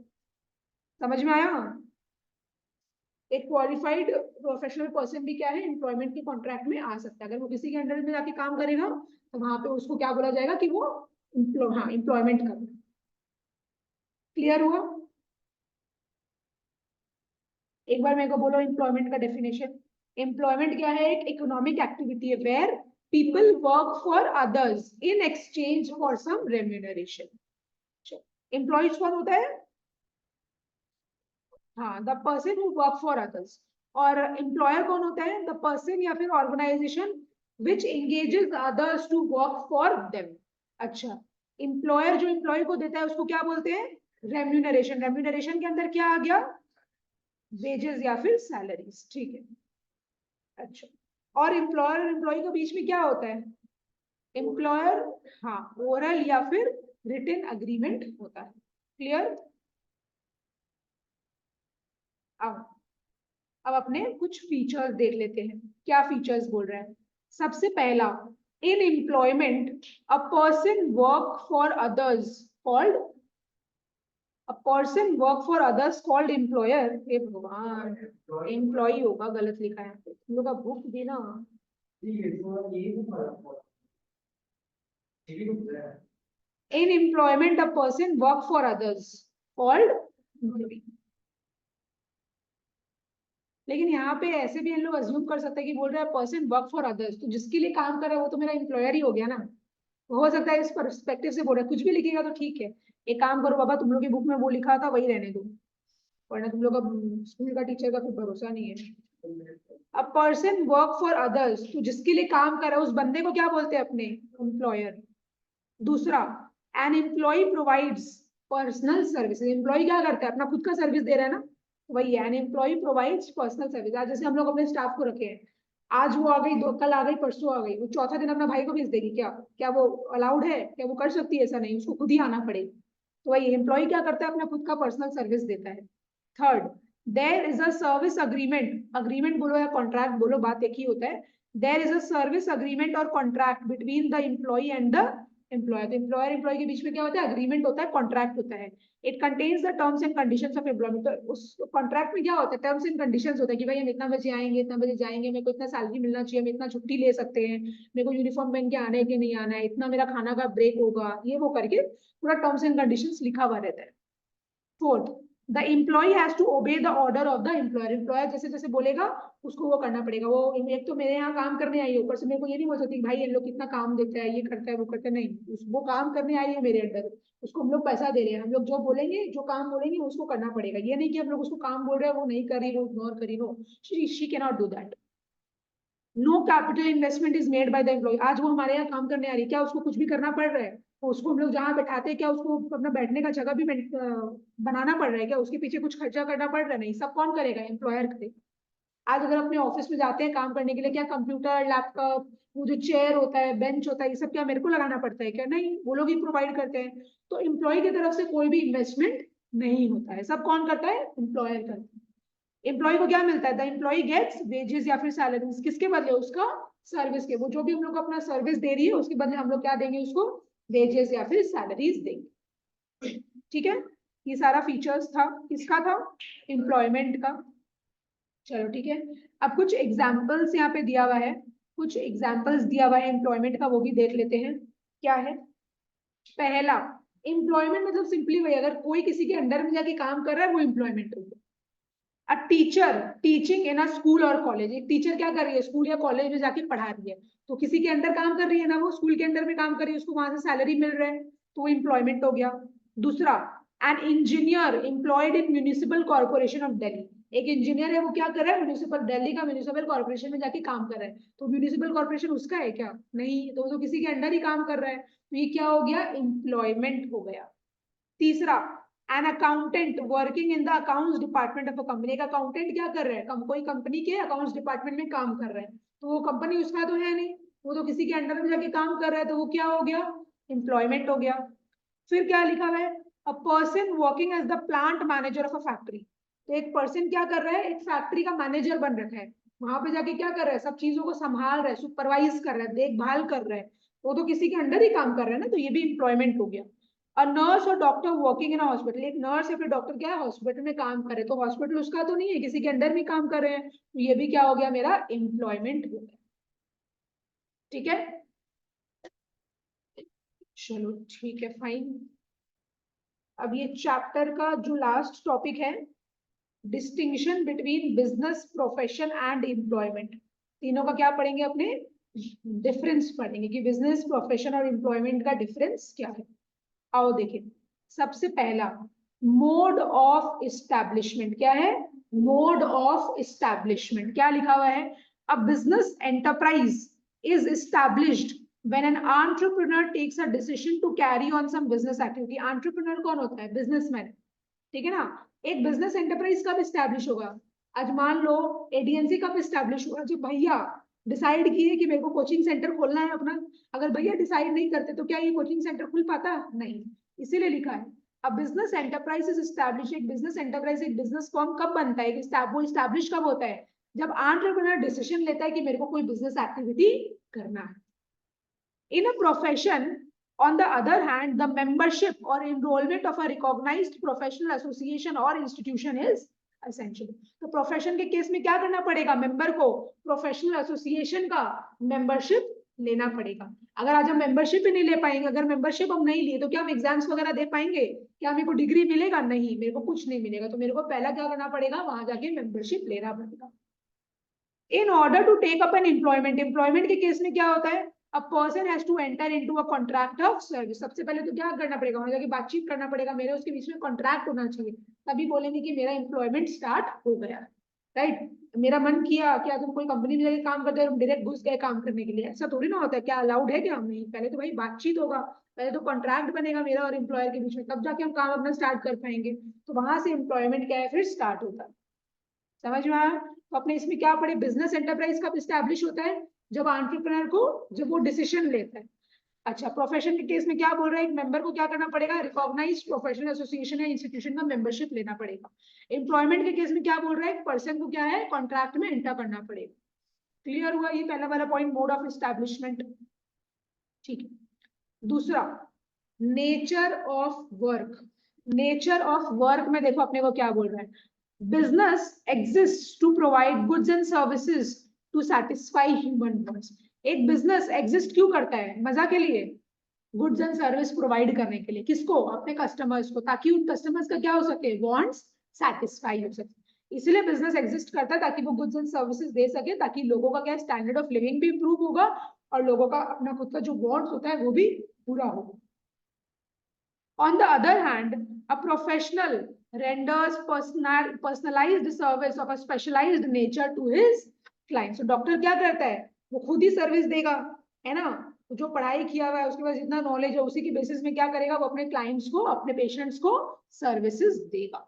समझ में आया? एक क्वालिफाइड प्रोफेशनल पर्सन भी क्या है, एम्प्लॉयमेंट के कॉन्ट्रैक्ट में आ सकता है। अगर वो किसी के अंडर में जाके काम करेगा तो वहां पे उसको क्या बोला जाएगा कि वो हाँ एम्प्लॉयमेंट कर। क्लियर हुआ? एक बार मेरे को बोलो एम्प्लॉयमेंट का डेफिनेशन। एम्प्लॉयमेंट क्या है? एक इकोनॉमिक एक्टिविटी है where people work for others in exchange for some remuneration. Employees कौन होता है? हाँ, the person who work for others. और एम्प्लॉयर कौन होता है? द पर्सन या फिर organisation which engages others to work for them. अच्छा, एम्प्लॉयर जो एम्प्लॉय को देता है उसको क्या बोलते हैं? रेम्यूनरेशन। रेम्यूनरेशन के अंदर क्या आ गया? वेजेस या फिर सैलरीज। ठीक है। अच्छा, और एम्प्लॉयर और एम्प्लॉय के बीच में क्या होता है? एम्प्लॉयर, हाँ, ओरल या फिर रिटन अग्रीमेंट होता है। क्लियर? अब अपने कुछ फीचर्स देख लेते हैं, क्या फीचर्स बोल रहे हैं। सबसे पहला, in employment a person work for others called, a person work for others called employer. हे भगवान, एम्प्लॉय होगा, गलत लिखा है तुम लोग का बुक भी ना। इन employment a person work for others called, लेकिन यहाँ पे ऐसे भी हम लोग अज्यूम कर सकते हैं कि बोल रहा है पर्सन वर्क फॉर अदर्स, तो जिसके लिए काम कर रहा है वो तो मेरा एम्प्लॉयर ही हो गया ना। हो सकता है इस पर्सपेक्टिव से बोल रहा है, कुछ भी लिखेगा तो ठीक है। एक काम करो बाबा, तुम लोग की बुक में वो लिखा था वही रहने दो, वरना तुम लोग का स्कूल का टीचर का कुछ भरोसा नहीं है। A person work for others, तो जिसके लिए काम कर रहा है उस बंदे को क्या बोलते हैं? अपने एम्प्लॉयर। दूसरा, an employee provides personal services. Employee क्या करता है? अपना खुद का सर्विस दे रहा है ना, वही है an employee provides personal service. आज जैसे हम लोग अपने स्टाफ को रखे हैं, आज वो आ गई, दो कल आ गई, परसों आ गई, वो चौथा दिन अपना भाई को भेज देगी क्या? क्या वो अलाउड है? क्या वो कर सकती है? ऐसा नहीं, उसको खुद ही आना पड़ेगा। तो वही एम्प्लॉय क्या करता है? अपना खुद का पर्सनल सर्विस देता है। Third, there is a service agreement. Agreement बोलो या कॉन्ट्रैक्ट बोलो, बात एक ही होता है। There is a service agreement और contract between the employee and the employer. तो एम्प्लॉयर एम्प्लॉय के बीच में क्या होता है? अग्रीमेंट होता है, कॉन्ट्रैक्ट होता है। It contains the terms and conditions of employment. तो उस कॉन्ट्रैक्ट में क्या होता है? टर्म्स एंड कंडीशंस होता है कि भाई हम इतना बजे आएंगे, इतना बजे जाएंगे, मेरे को इतना सैलरी मिलना चाहिए, हम इतना छुट्टी ले सकते हैं, मेरे को यूनिफॉर्म पहन के आना है कि नहीं आना है, इतना मेरा खाना का ब्रेक होगा, ये वो करके पूरा टर्म्स एंड कंडीशंस लिखा हुआ रहता है। Fourth, the employee has to obey the order of the employer. Employer जैसे जैसे बोलेगा उसको वो करना पड़ेगा। वो एक तो मेरे यहाँ काम करने आई है, ऊपर से मेरे को ये नहीं बोल सकती भाई ये लोग कितना काम देता है, ये करता है वो करता है, नहीं, वो काम करने आई है मेरे अंडर, उसको हम लोग पैसा दे रहे हैं, हम लोग जो बोलेंगे जो काम बोलेंगे उसको करना पड़ेगा। ये नहीं कि हम लोग उसको काम बोल रहे हैं वो नहीं कर रही, वो इग्नोर करी, no, she can not do that. No capital investment is made by the employee. आज वो हमारे यहाँ काम करने आ रही है, क्या उसको कुछ भी करना पड़ रहा है? तो उसको हम लोग जहाँ बैठाते हैं क्या उसको अपना बैठने का जगह भी बनाना पड़ रहा है क्या? उसके पीछे कुछ खर्चा करना पड़ रहा है? नहीं, सब कौन करेगा? एम्प्लॉयर करेगा। आज अगर अपने ऑफिस में जाते हैं काम करने के लिए, क्या कंप्यूटर, लैपटॉप, वो जो चेयर होता है, बेंच होता है, ये सब क्या मेरे को लगाना पड़ता है क्या? नहीं, वो लोग ही प्रोवाइड करते हैं। तो एम्प्लॉय की तरफ से कोई भी इन्वेस्टमेंट नहीं होता है, सब कौन करता है? एम्प्लॉयर करता है। एम्प्लॉय को क्या मिलता है? द एम्प्लॉय गेट्स वेजेस या फिर सैलरीज, किसके बदले? उसका सर्विस के। वो जो भी हम लोग अपना सर्विस दे रही है उसके बदले हम लोग क्या देंगे उसको? वेजेस या फिर सैलरीज देंगे। ठीक है, ये सारा फीचर्स था, किसका था? एम्प्लॉयमेंट का। चलो ठीक है, अब कुछ एग्जाम्पल्स यहाँ पे दिया हुआ है, कुछ एग्जाम्पल्स दिया हुआ है एम्प्लॉयमेंट का, वो भी देख लेते हैं क्या है। पहला, एम्प्लॉयमेंट मतलब सिंपली वही, अगर कोई किसी के अंडर में जाके काम कर रहा है वो एम्प्लॉयमेंट होगा। A teacher teaching in a school और कॉलेज, एक टीचर क्या कर रही है? स्कूल या कॉलेज में जाके पढ़ा रही है, तो किसी के अंडर काम कर रही है ना, वो स्कूल के अंडर में काम कर रही है, उसको वहां से सैलरी मिल रहा है, तो वो एम्प्लॉयमेंट हो गया। दूसरा, an engineer employed in municipal corporation of Delhi, एक इंजीनियर है वो क्या कर रहा है? म्यूनिसिपल दिल्ली का म्यूनिसिपल कॉर्पोरेशन में जाके काम कर रहा है, तो म्यूनिसिपल कॉर्पोरेशन उसका है क्या? नहीं, तो किसी के अंडर ही काम कर रहा है, तो ये क्या हो गया? एम्प्लॉयमेंट हो गया। तीसरा, an accountant working in the accounts department of a company, एक अकाउंटेंट क्या कर रहा है? कोई कंपनी के अकाउंट्स डिपार्टमेंट में काम कर रहा है, तो वो कंपनी उसका तो है नहीं, वो तो किसी के अंडर में जाके काम कर रहा है, तो वो क्या हो गया? एम्प्लॉयमेंट हो गया। फिर क्या लिखा हुआ है? A person working as the plant manager of a factory, तो एक पर्सन क्या कर रहा है? एक फैक्ट्री का मैनेजर बन रखा है, वहां पे जाके क्या कर रहा है? सब चीजों को संभाल रहा है, सुपरवाइज कर रहा है, देखभाल कर रहा है, वो तो किसी के अंडर ही काम कर रहा है ना, तो ये भी एम्प्लॉयमेंट हो गया। और नर्स और डॉक्टर वर्किंग इन हॉस्पिटल, एक नर्स या फिर डॉक्टर क्या है? हॉस्पिटल में काम करे, तो हॉस्पिटल उसका तो नहीं है, किसी के अंडर में काम कर रहे हैं, तो ये भी क्या हो गया? मेरा एम्प्लॉयमेंट हो गया। ठीक है, चलो ठीक है, फाइन। अब ये चैप्टर का जो लास्ट टॉपिक है, distinction between business, profession and employment, तीनों का क्या पढ़ेंगे अपने? डिफरेंस पढ़ेंगे कि बिजनेस, प्रोफेशन और एम्प्लॉयमेंट का डिफरेंस क्या है। आओ देखें, सबसे पहला, मोड ऑफ इस्टेब्लिशमेंट क्या है? मोड ऑफ इस्टेब्लिशमेंट क्या लिखा हुआ है? A business enterprise is established when an entrepreneur takes a decision to carry on some business activity। entrepreneur कौन होता है? बिजनेसमैन, ठीक है ना। एक बिजनेस एंटरप्राइज कब स्टैब्लिश होगा? आज मान लो एडीएनसी कब स्टैब्लिश होगा? जब भैया डिसाइड किए कि मेरे को कोचिंग सेंटर खोलना है अपना। अगर भैया डिसाइड नहीं करते तो क्या ये कोचिंग सेंटर खुल पाता? नहीं, इसीलिए लिखा है अब बिजनेस एंटरप्राइज इज स्टैब्लिश। एक बिजनेस एंटरप्राइज, एक बिजनेस फर्म कब बनता है? वो स्टैब्लिश कब होता है? जब एंटरप्रेन्योर डिसीजन लेता है कि मेरे को कोई बिजनेस एक्टिविटी करना है। In a profession, on the other hand, the membership or enrollment of a recognized professional association or institution is essential। तो प्रोफेशन के केस में क्या करना पड़ेगा? मेंबर को प्रोफेशनल एसोसिएशन का मेंबरशिप लेना पड़ेगा। अगर आज हम मेंबरशिप ही नहीं ले पाएंगे, अगर मेंबरशिप हम नहीं लिए तो क्या हम एग्जाम्स वगैरह दे पाएंगे? क्या मेरे को डिग्री मिलेगा? नहीं, मेरे को कुछ नहीं मिलेगा। तो मेरे को पहला क्या करना पड़ेगा? वहां जाके मेंबरशिप लेना पड़ेगा। In order to take up an employment, employment के केस में क्या होता है? A person has to enter into a contract of service. सबसे पहले तो क्या करना पड़ेगा? वहां जाके बातचीत करना पड़ेगा, मेरे उसके बीच में कॉन्ट्रैक्ट होना चाहिए, तभी बोलेंगे कि मेरा एम्प्लॉयमेंट स्टार्ट हो गया। राइट, मेरा मन किया कि तुम कोई कंपनी में जाके काम करते हो, डायरेक्ट घुस गए काम करने के लिए, ऐसा थोड़ी ना होता है। क्या अलाउड है? क्या नहीं, पहले तो भाई बातचीत होगा, पहले तो कॉन्ट्रैक्ट बनेगा मेरा और एम्प्लॉयर के बीच में, तब जाके हम काम अपना स्टार्ट कर पाएंगे। तो वहां से एम्प्लॉयमेंट क्या है? फिर स्टार्ट होता है। समझ में आया? तो अपने इसमें क्या पढ़े? बिजनेस एंटरप्राइज कब स्टैब्लिश होता है? जब एंटरप्रेन्योर को, जब वो डिसीजन लेता है। अच्छा, प्रोफेशन के केस में क्या बोल रहा है? एक मेंबर को क्या करना पड़ेगा? रिकॉग्नाइज्ड प्रोफेशनल एसोसिएशन या इंस्टीट्यूशन का मेंबरशिप लेना पड़ेगा। एम्प्लॉयमेंट के केस में क्या बोल रहा है? एक पर्सन को क्या है? कॉन्ट्रैक्ट में एंटर करना पड़ेगा। क्लियर हुआ ये पहला वाला पॉइंट, मोड ऑफ एस्टैब्लिशमेंट। ठीक है, दूसरा, nature of work. Nature of work में देखो अपने को क्या बोल रहा है? Business exist to provide goods and services to satisfy human wants. एक बिजनेस एग्जिस्ट क्यों करता है? मजा के लिए, गुड्स एंड सर्विस प्रोवाइड करने के लिए। किसको? अपने कस्टमर्स को, ताकि उन कस्टमर्स का क्या हो सके? वांट्स सेटिस्फाई हो सके। इसलिए बिजनेस एग्जिस्ट करता है ताकि वो गुड्स एंड सर्विसेज दे सके, ताकि लोगों का क्या स्टैंडर्ड ऑफ लिविंग भी इंप्रूव होगा और लोगों का अपना खुद का जो वांट्स होता है वो भी पूरा होगा। On the other hand, a professional renders personalized service of a specialized nature to his client. So doctor क्या करता है, वो खुद ही सर्विस देगा, है ना। जो पढ़ाई किया हुआ है उसके पास जितना नॉलेज है उसी के बेसिस में क्या करेगा, वो अपने क्लाइंट्स को, अपने पेशेंट्स को सर्विसेज देगा।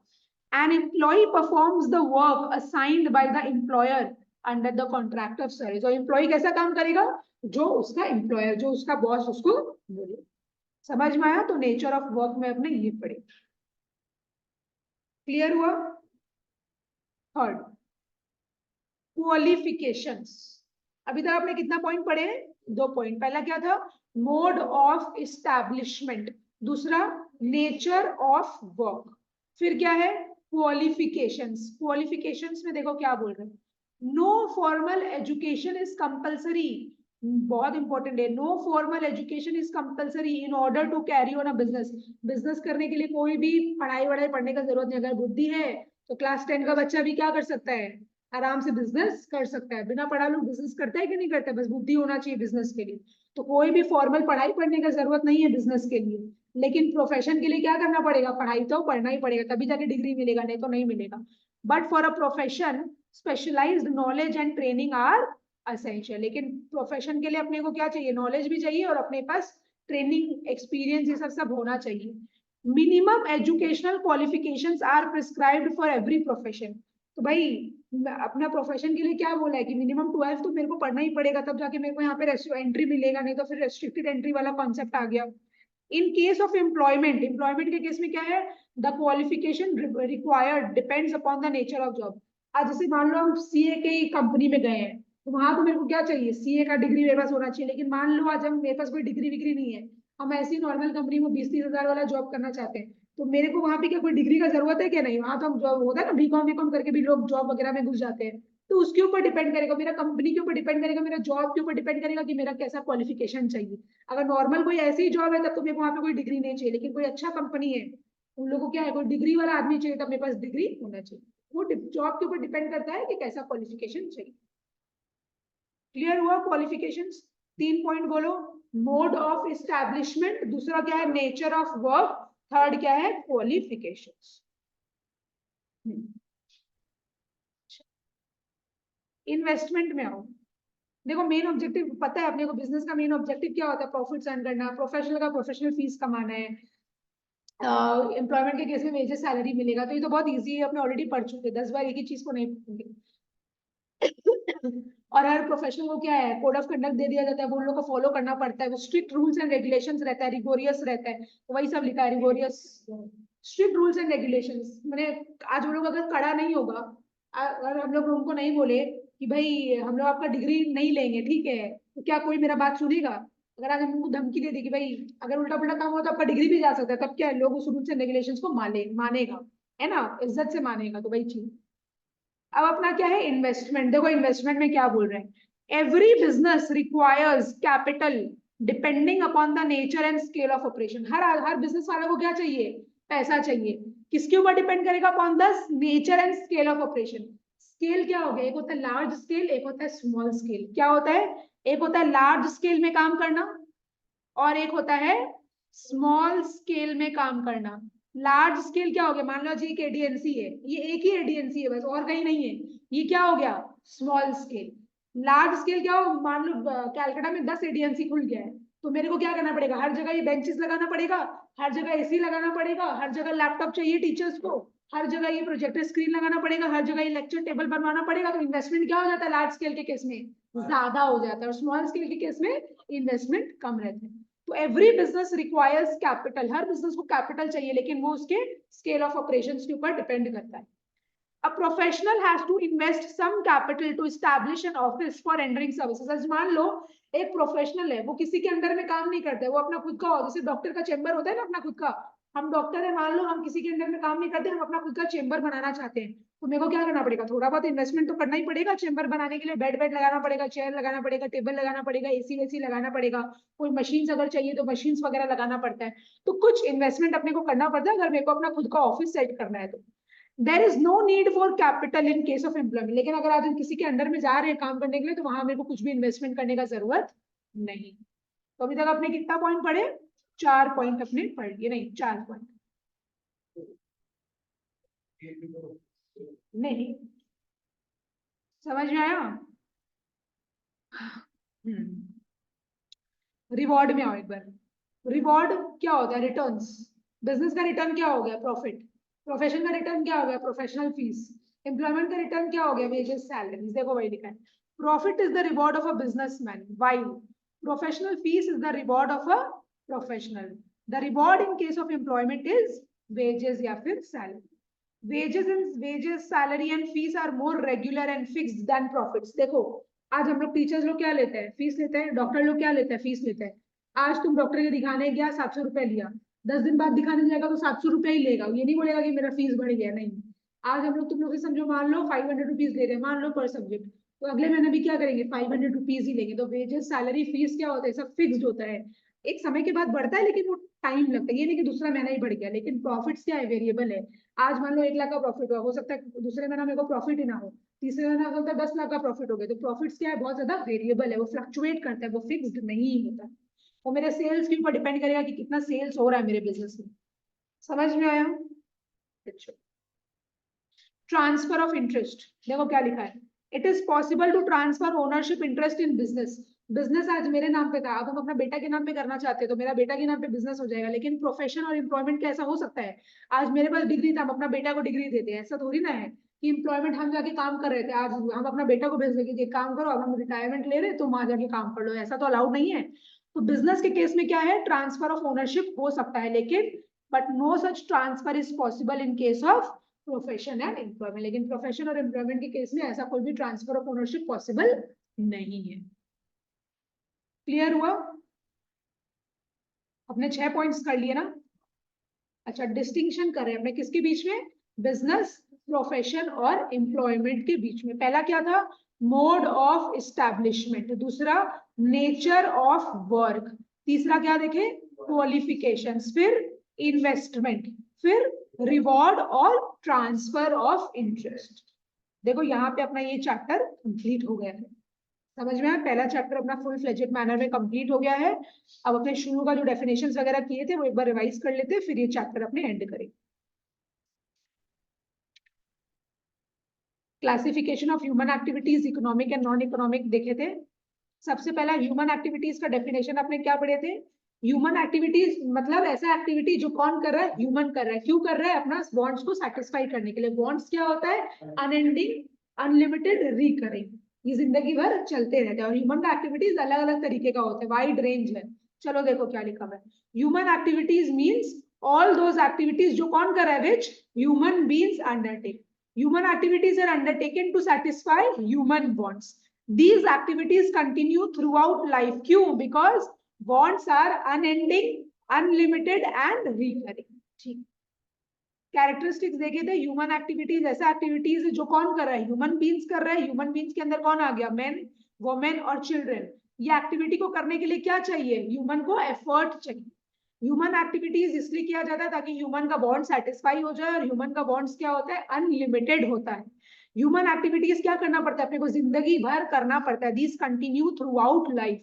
An employee performs the work assigned by the employer under the contract of service. और employee कैसा काम करेगा, जो उसका employer, जो उसका बॉस उसको बोले। समझ में आया? तो नेचर ऑफ वर्क में अपने ये पढ़े। क्लियर हुआ? Third, qualifications. अभी तक आपने कितना पॉइंट पढ़े हैं? 2 पॉइंट। पहला क्या था, मोड ऑफ इस्टेब्लिशमेंट, दूसरा नेचर ऑफ वर्क, फिर क्या है क्वालिफिकेशंस। क्वालिफिकेशंस में देखो क्या बोल रहे हैं, no formal education is compulsory, बहुत इंपॉर्टेंट है, no formal education is compulsory in order to carry on a business. Business करने के लिए कोई भी पढ़ाई वढ़ाई पढ़ने का जरूरत नहीं। अगर बुद्धि है तो क्लास 10 का बच्चा भी क्या कर सकता है, आराम से बिजनेस कर सकता है। बिना पढ़ा लोग बिजनेस करता है कि नहीं करता, बस बुद्धि होना चाहिए बिजनेस के लिए। तो कोई भी फॉर्मल पढ़ाई पढ़ने का जरूरत नहीं है बिजनेस के लिए, लेकिन प्रोफेशन के लिए क्या करना पड़ेगा, पढ़ाई तो पढ़ना ही पड़ेगा, तभी जाके डिग्री मिलेगा, नहीं तो नहीं मिलेगा। But for a profession specialised knowledge and training are essential. लेकिन प्रोफेशन के लिए अपने को क्या चाहिए, नॉलेज भी चाहिए और अपने पास ट्रेनिंग एक्सपीरियंस ये सब होना चाहिए। Minimum educational qualifications are prescribed for every profession. तो भाई अपना प्रोफेशन के लिए क्या बोला है कि मिनिमम 12 तो मेरे को पढ़ना ही पड़ेगा, तब जाके मेरे को यहाँ पे एंट्री मिलेगा, नहीं तो फिर रेस्ट्रिक्टेड एंट्री वाला कॉन्सेप्ट आ गया। इन केस ऑफ एम्प्लॉयमेंट, एम्प्लॉयमेंट के केस में क्या है, the qualification required depends upon the nature of job. आज जैसे मान लो हम सीए के कंपनी में गए हैं, तो वहां तो मेरे को क्या चाहिए, सीए का डिग्री मेरे पास होना चाहिए। लेकिन मान लो आज हम, मेरे पास कोई डिग्री विग्री नहीं है, हम ऐसी नॉर्मल कंपनी में 20-30 हजार वाला जॉब करना चाहते हैं, तो मेरे को वहां पे क्या कोई डिग्री का जरूरत है क्या, नहीं। वहां तो हम जॉब होता है ना, बीकॉम करके भी लोग जॉब वगैरह में घुस जाते हैं। तो उसके ऊपर डिपेंड करेगा, मेरा कंपनी के ऊपर डिपेंड करेगा, मेरा जॉब के ऊपर डिपेंड करेगा कि मेरा कैसा क्वालिफिकेशन चाहिए। अगर नॉर्मल कोई ऐसी जॉब है तब तो मेरे को वहां पे कोई डिग्री नहीं चाहिए, लेकिन कोई अच्छा कंपनी है उन लोगों को क्या है, कोई डिग्री वाला आदमी चाहिए, तब मेरे पास डिग्री होना चाहिए। वो जॉब के ऊपर डिपेंड करता है कि कैसा क्वालिफिकेशन चाहिए। क्लियर हुआ? क्वालिफिकेशंस 3 पॉइंट बोलो, मोड ऑफ एस्टैब्लिशमेंट, दूसरा क्या है नेचर ऑफ वर्क, थर्ड क्या है क्वालिफिकेशंस। इन्वेस्टमेंट में आओ। देखो मेन ऑब्जेक्टिव पता है अपने को, बिजनेस का मेन ऑब्जेक्टिव क्या होता है, प्रॉफिट अर्न करना, प्रोफेशनल का प्रोफेशनल फीस कमाना है, एम्प्लॉयमेंट के केस में वेजेस सैलरी मिलेगा। तो ये तो बहुत इजी है, अपने ऑलरेडी पढ़ चुके, 10 बार एक ही चीज को नहीं पढ़ेंगे। और हर प्रोफेशनल को क्या है, कोड ऑफ कंडक्ट दे दिया जाता है, वो उन लोग को फॉलो करना पड़ता है, वो स्ट्रिक्ट रूल्स एंड रेगुलेशंस रहता है, रिगोरियस रहता है, तो वही सब लिखा है rigorous, strict rules and regulations. मैंने आज वो लोग अगर कड़ा नहीं होगा, अगर हम लोग उनको नहीं बोले कि भाई हम लोग आपका डिग्री नहीं लेंगे, ठीक है, तो क्या कोई मेरा बात सुनेगा? अगर आज हम उनको धमकी दे दी कि भाई अगर उल्टा पुल्टा काम हो तो आपका डिग्री भी जा सकता है, तब क्या है, लोग उस रूल्स एंड रेगुलेशंस को मानेगा, है ना, इज्जत से मानेगा। तो वही चीज। अब अपना क्या है इन्वेस्टमेंट। देखो इन्वेस्टमेंट में क्या बोल रहे हैं, every business requires capital depending upon the nature and scale of operation. Her business वाले को क्या चाहिए, पैसा चाहिए। किसके ऊपर डिपेंड करेगा, upon the nature and scale of operation. Scale क्या हो गया, एक होता है लार्ज स्केल, एक होता है स्मॉल स्केल। क्या होता है, एक होता है लार्ज स्केल में काम करना और एक होता है स्मॉल स्केल में काम करना। लार्ज स्केल क्या हो गया, मान लो जी एक एडीएनसी है, ये एक ही एडीएनसी है बस और कहीं नहीं है, ये क्या हो गया स्मॉल स्केल। लार्ज स्केल क्या हो, मान लो कैलकाटा में 10 एडीएनसी खुल गया है, तो मेरे को क्या करना पड़ेगा, हर जगह ये बेंचेस लगाना पड़ेगा, हर जगह एसी लगाना पड़ेगा, हर जगह लैपटॉप चाहिए टीचर्स को, हर जगह ये प्रोजेक्टर स्क्रीन लगाना पड़ेगा, हर जगह ये लेक्चर टेबल बनवाना पड़ेगा। तो इन्वेस्टमेंट क्या हो जाता है लार्ज स्केल के केस में, ज्यादा हो जाता है, और स्मॉल स्केल के केस में इन्वेस्टमेंट कम रहते हैं। तो एवरी बिजनेस रिक्वायर्स कैपिटल, हर बिजनेस को कैपिटल चाहिए, लेकिन वो उसके स्केल ऑफ ऑपरेशंस के ऊपर डिपेंड करता है। A professional has to invest some capital to establish an office for rendering services. आज मान लो एक प्रोफेशनल है, वो किसी के अंडर में काम नहीं करता है, वो अपना खुद का, जैसे डॉक्टर का चेंबर होता है ना अपना खुद का, हम डॉक्टर है, मान लो हम किसी के अंडर में काम नहीं करते, हम अपना खुद का चेंबर बनाना चाहते हैं, तो मेरे को क्या करना पड़ेगा, थोड़ा बहुत इन्वेस्टमेंट तो करना ही पड़ेगा। चेंबर बनाने के लिए बेड लगाना पड़ेगा, चेयर लगाना पड़ेगा, टेबल लगाना पड़ेगा, एसी वेसी लगाना पड़ेगा, कोई मशीन अगर चाहिए तो मशीन वगैरह लगाना पड़ता है। तो कुछ इन्वेस्टमेंट अपने को करना पड़ता है अगर मेरे को अपना खुद का ऑफिस सेट करना है तो। There is no need for capital in case of employment. लेकिन अगर आज हम किसी के अंडर में जा रहे हैं काम करने के लिए तो वहां मेरे को कुछ भी इन्वेस्टमेंट करने का जरूरत नहीं। तो अभी तक आपने कितना पॉइंट पढ़े? 4 पॉइंट अपने पढ़ लिए, नहीं 4 पॉइंट नहीं। समझ में आया? रिवॉर्ड में आओ एक बार। रिवॉर्ड क्या होता है? रिटर्न्स। बिजनेस का रिटर्न क्या हो गया? प्रॉफिट। प्रोफेशन का रिटर्न क्या हो गया? Professional fees. एम्प्लॉयमेंट का रिटर्न क्या हो गया? Wages, salaries. देखो वही लिखा है, profit is the reward of a businessman, while professional fees is the reward of a professional. The reward in case of employment is wages या फिर salary. Wages salary and fees are more regular and fixed than profits. देखो आज हम लोग teachers लोग क्या लेते हैं? फीस लेते हैं। डॉक्टर लोग क्या लेते हैं? फीस लेते हैं। आज तुम डॉक्टर के दिखाने गया, 700 रुपए लिया, 10 दिन बाद दिखाने जाएगा तो 700 रुपए ही लेगा, ये नहीं बोलेगा कि मेरा फीस बढ़ गया। नहीं, आज हम लोग तुम लोग से समझो, मान लो 500 रुपीज ले रहे हैं, मान लो पर सब्जेक्ट, तो अगले महीने भी क्या करेंगे? 500 रुपीज ही लेंगे। तो वेजेस सैलरी फीस क्या होता है? सब फिक्स्ड होता है। एक समय के बाद बढ़ता है लेकिन वो टाइम लगता है, ये नहीं कि दूसरा महीना ही बढ़ गया। लेकिन प्रॉफिट्स क्या है? वेरिएबल है। आज मान लो 1 लाख का प्रॉफिट हुआ, हो सकता है दूसरे महीना मेरे को प्रॉफिट ही ना हो, तीसरे महीना हो सकता है 10 लाख का प्रॉफिट हो गया। तो प्रॉफिट्स क्या है? बहुत ज्यादा वेरिएबल है, वो फ्लक्चुएट करता है, वो फिक्स्ड नहीं होता। वो मेरे सेल्स के ऊपर डिपेंड करेगा कि कितना सेल्स हो रहा है मेरे बिजनेस में। समझ में आया? अच्छा, ट्रांसफर ऑफ इंटरेस्ट। देखो क्या लिखा है, it is possible to transfer ownership interest in business. Business आज मेरे नाम पे था, अब हम अपना बेटा के नाम पे करना चाहते हैं तो मेरा बेटा के नाम पे बिजनेस हो जाएगा। लेकिन प्रोफेशन और एम्प्लॉयमेंट कैसा हो सकता है? आज मेरे पास डिग्री था, हम अपना बेटा को डिग्री देते हैं, ऐसा थोड़ी ना है कि एम्प्लॉयमेंट हम जाके काम कर रहे थे, आज हम अपना बेटा को भेज देंगे कि काम करो, अब हम रिटायरमेंट ले रहे हैं, तुम वहां जाके काम कर लो, ऐसा तो अलाउड नहीं है। तो बिजनेस के केस में क्या है? ट्रांसफर ऑफ ओनरशिप हो सकता है, लेकिन but no such transfer is possible in case of profession and employment. लेकिन प्रोफेशन और एम्प्लॉयमेंट के केस में ऐसा कोई भी ट्रांसफर ऑफ ओनरशिप पॉसिबल नहीं है। क्लियर हुआ? अपने 6 पॉइंट्स कर लिए ना? अच्छा, डिस्टिंक्शन कर रहे हैं अपने किसके बीच में? बिजनेस, प्रोफेशन और एम्प्लॉयमेंट के बीच में। पहला क्या था? Mode of establishment. दूसरा, नेचर ऑफ वर्क। तीसरा क्या देखे? क्वालिफिकेशंस। फिर इन्वेस्टमेंट। फिर रिवॉर्ड और ट्रांसफर ऑफ इंटरेस्ट। देखो यहाँ पे अपना ये चैप्टर कंप्लीट हो गया है। समझ में आया? पहला चैप्टर अपना फुल फ्लेजेड मैनर में कंप्लीट हो गया है। अब अपने शुरू का जो डेफिनेशंस वगैरह किए थे वो एक बार रिवाइज कर लेते हैं, फिर ये चैप्टर अपने एंड करें। Classification of human activities, economic and non economic देखे थे। सबसे पहला ह्यूमन एक्टिविटीज का डेफिनेशन आपने क्या पढ़े थे? ह्यूमन एक्टिविटीज मतलब ऐसा एक्टिविटी जो कौन कर रहा है? ह्यूमन कर रहा है। क्यों कर रहा है? अपना वांट्स को सेटिस्फाई करने के लिए। वांट्स क्या होता है? अनएंडिंग, अनलिमिटेड, रिकरिंग, ये जिंदगी भर चलते रहते हैं। और ह्यूमन का एक्टिविटीज अलग अलग तरीके का होता है, वाइड रेंज है। चलो देखो क्या लिखा है, human activities means all those activities जो कौन कर रहा है? Which human beings undertake. Human activities are undertaken to satisfy human wants. These activities continue throughout life. क्यों? Because wants are unending, unlimited and recurring. ठीक। कैरेक्टरिस्टिक्स देखे थे human activities, ऐसा एक्टिविटीज है जो कौन कर रहा है? ह्यूमन बींग्स कर रहा है। ह्यूमन बींग्स के अंदर कौन आ गया? मेन, वुमेन और चिल्ड्रन। ये एक्टिविटी को करने के लिए क्या चाहिए? ह्यूमन को एफर्ट चाहिए। ह्यूमन एक्टिविटीज इसलिए किया जाता है ताकि ह्यूमन का बॉन्ड सेटिस्फाई हो जाए। और ह्यूमन का बॉन्ड्स क्या होता है? अनलिमिटेड होता है। ह्यूमन एक्टिविटीज क्या करना पड़ता है? अपने को जिंदगी भर करना पड़ता है। This continue through out life.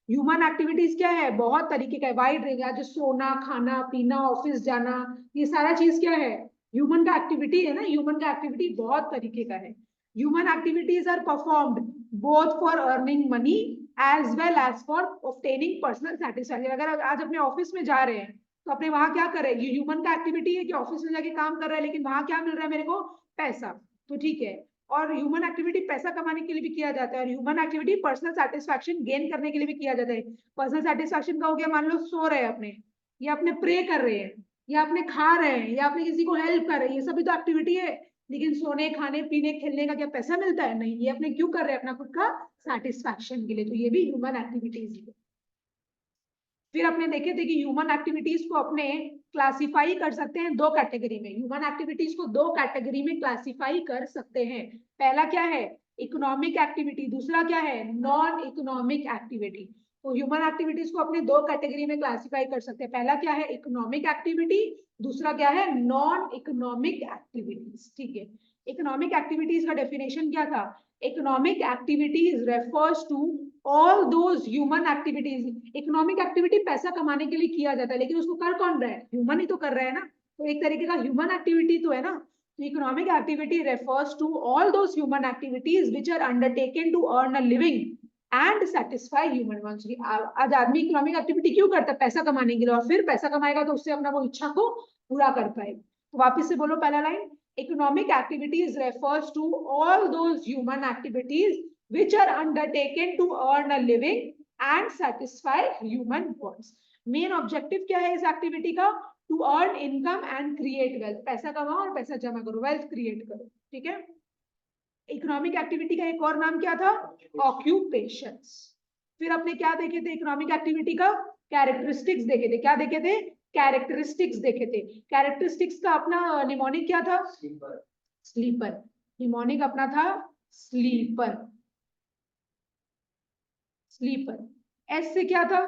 Human activities क्या है? बहुत तरीके का, वाइड रेंज है। जो सोना, खाना पीना, ऑफिस जाना, ये सारा चीज क्या है? ह्यूमन का एक्टिविटी है ना। ह्यूमन का एक्टिविटी बहुत तरीके का है। Human activities are performed both for earning money as well as for obtaining personal satisfaction. अगर आज अपने ऑफिस में जा रहे हैं तो अपने वहां क्या कर रहे हैं? ये ह्यूमन का एक्टिविटी है कि ऑफिस में जाके काम कर रहा है, लेकिन वहां क्या मिल रहा है मेरे को? पैसा। तो ठीक है। और ह्यूमन एक्टिविटी पैसा कमाने के लिए भी किया जाता है, और human activity personal satisfaction gain करने के लिए भी किया जाता है। पर्सनल सेटिस्फैक्शन का हो गया, मान लो सो रहे हैं अपने, या अपने प्रे कर रहे हैं, या अपने खा रहे हैं, या अपने किसी को हेल्प कर रहे हैं, ये सभी तो एक्टिविटी है। लेकिन सोने, खाने पीने, खेलने का क्या पैसा मिलता है? नहीं, ये अपने क्यों कर रहे हैं? अपना खुद का सेटिस्फैक्शन के लिए। तो ये भी ह्यूमन एक्टिविटीज है। फिर अपने देखे थे कि ह्यूमन एक्टिविटीज को अपने क्लासिफाई कर सकते हैं 2 कैटेगरी में। ह्यूमन एक्टिविटीज को 2 कैटेगरी में क्लासिफाई कर सकते हैं। पहला क्या है? Economic activity. दूसरा क्या है? Non economic activity. तो ह्यूमन एक्टिविटीज को अपने दो कैटेगरी में क्लासिफाई कर सकते हैं। पहला क्या है, इकोनॉमिक एक्टिविटी, दूसरा क्या है, नॉन इकोनॉमिक एक्टिविटीज। ठीक है, इकोनॉमिक एक्टिविटीज का डेफिनेशन क्या था, economic activities refers to all those human activities. Economic activity पैसा कमाने के लिए किया जाता है, लेकिन उसको कर कौन रहा है, ह्यूमन ही तो कर रहा है ना, तो एक तरीके का ह्यूमन एक्टिविटी तो है ना। तो economic activity refers to all those human activities which are undertaken to earn a living and satisfy human wants. आज आदमी इकोनॉमिक एक्टिविटी क्यों करता है, पैसा कमाने के लिए, और फिर पैसा कमाएगा तो उससे अपना वो इच्छा को पूरा कर पाएगा। तो वापस से बोलो पहला line, economic activities refers to all those human activities which are undertaken to earn a living and satisfy human wants। Main objective क्या है इस एक्टिविटी का, to earn income and create wealth, पैसा कमाओ और पैसा जमा करो, वेल्थ क्रिएट करो। ठीक है, इकोनॉमिक एक्टिविटी का एक और नाम क्या था, ऑक्यूपेशंस। फिर अपने क्या देखे थे इकोनॉमिक एक्टिविटी का, कैरेक्टरिस्टिक्स देखे थे। क्या देखे थे, कैरेक्टरिस्टिक्स देखे थे। कैरेक्टरिस्टिक्स का अपना निमोनिक क्या था, स्लीपर। निमोनिक अपना था स्लीपर, स्लीपर। एस से क्या था,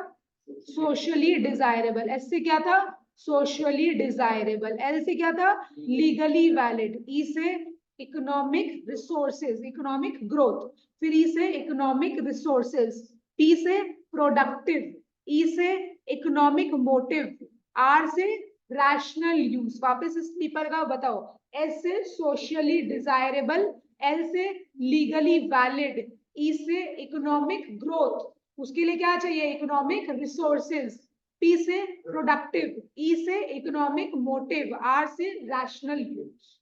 सोशली डिजायरेबल। एस से क्या था, सोशली डिजायरेबल। एल से क्या था, लीगली वैलिड। ई से इकोनॉमिक रिसोर्सेज, इकोनॉमिक ग्रोथ। फिर ई से इकोनॉमिक रिसोर्सेज। पी से प्रोडक्टिव। ई से इकोनॉमिक मोटिव। आर से रैशनल यूज। वापस स्लीपर का बताओ, एस से सोशली डिजायरेबल, एल से लीगली वैलिड, ई से इकोनॉमिक ग्रोथ, उसके लिए क्या चाहिए, इकोनॉमिक रिसोर्सेज। पी से प्रोडक्टिव, ई से इकोनॉमिक मोटिव, आर से रैशनल यूज।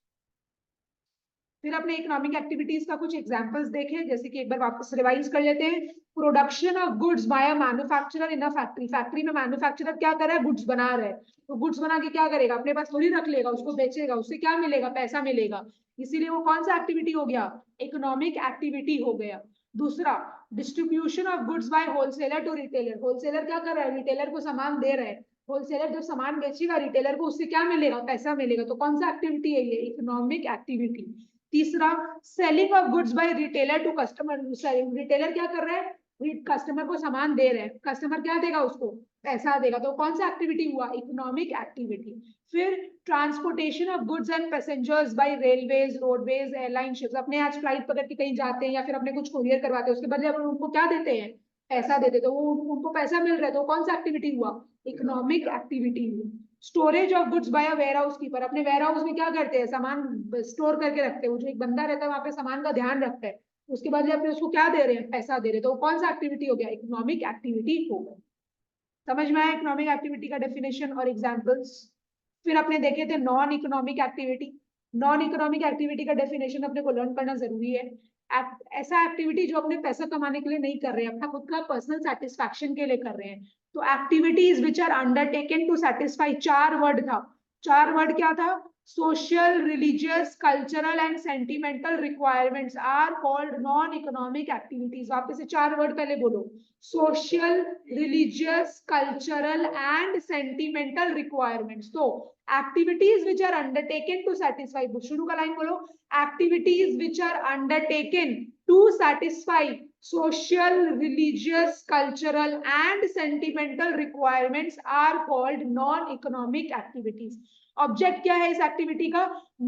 फिर अपने इकोनॉमिक एक्टिविटीज का कुछ एग्जांपल्स देखें, जैसे कि एक बार वापस रिवाइज कर लेते हैं। Production of goods by a manufacturer in a factory. Factory में मैन्युफैक्चरर क्या कर रहा है, गुड्स बना रहा है, तो गुड्स बना के क्या करेगा, अपने पास थोड़ी रख लेगा, उसको बेचेगा, उससे क्या मिलेगा, पैसा मिलेगा। इसीलिए वो कौन सा एक्टिविटी हो गया, इकोनॉमिक एक्टिविटी हो गया। दूसरा, distribution of goods by wholesaler to retailer. Wholesaler क्या कर रहा है, रिटेलर को सामान दे रहा है। होलसेलर जब सामान बेचेगा रिटेलर को, उससे क्या मिलेगा, पैसा मिलेगा। तो कौन सा एक्टिविटी है ये, इकोनॉमिक एक्टिविटी। तीसरा, selling of goods by retailer to customer. Retailer क्या कर रहा है, कस्टमर को सामान दे रहे हैं, कस्टमर क्या देगा, उसको पैसा देगा। तो कौन सा एक्टिविटी हुआ, इकोनॉमिक एक्टिविटी। फिर transportation of goods and passengers bye railways, roadways, airline, ships. अपने आज फ्लाइट पकड़ के कहीं जाते हैं या फिर अपने कुछ कोरियर करवाते हैं, उसके बदले अपन उनको क्या देते हैं, पैसा देते, तो वो उनको पैसा मिल रहा है, तो कौन सा एक्टिविटी हुआ, इकोनॉमिक एक्टिविटी हुई। Storage of goods by a warehouse keeper. अपने वेयर हाउस में क्या करते हैं, सामान स्टोर करके रखते हैं, वो जो एक बंदा रहता है वहां पे सामान का ध्यान रखता है, उसके बदले अपने उसको क्या दे रहे हैं, पैसा दे रहे हैं, तो कौन सा एक्टिविटी हो गया, इकोनॉमिक एक्टिविटी हो गया। समझ में आया इकोनॉमिक एक्टिविटी का डेफिनेशन और एग्जांपल्स। फिर अपने देखे थे non economic activity. Non economic activity का डेफिनेशन अपने को लर्न करना जरूरी है। ऐसा एक्टिविटी जो अपने पैसा कमाने के लिए नहीं कर रहे हैं, अपना खुद का पर्सनल सेटिस्फैक्शन के लिए कर रहे हैं। तो activities which are undertaken to satisfy, चार वर्ड था। चार वर्ड क्या था, social, religious, cultural and sentimental requirements are called non-economic activities। वापस से चार वर्ड पहले बोलो, social, religious, cultural and sentimental requirements। तो activities which are undertaken to satisfy, शुरू का लाइन बोलो, activities which are undertaken to satisfy social, religious, cultural and sentimental requirements are called non-economic activities। Object क्या है इस activity का,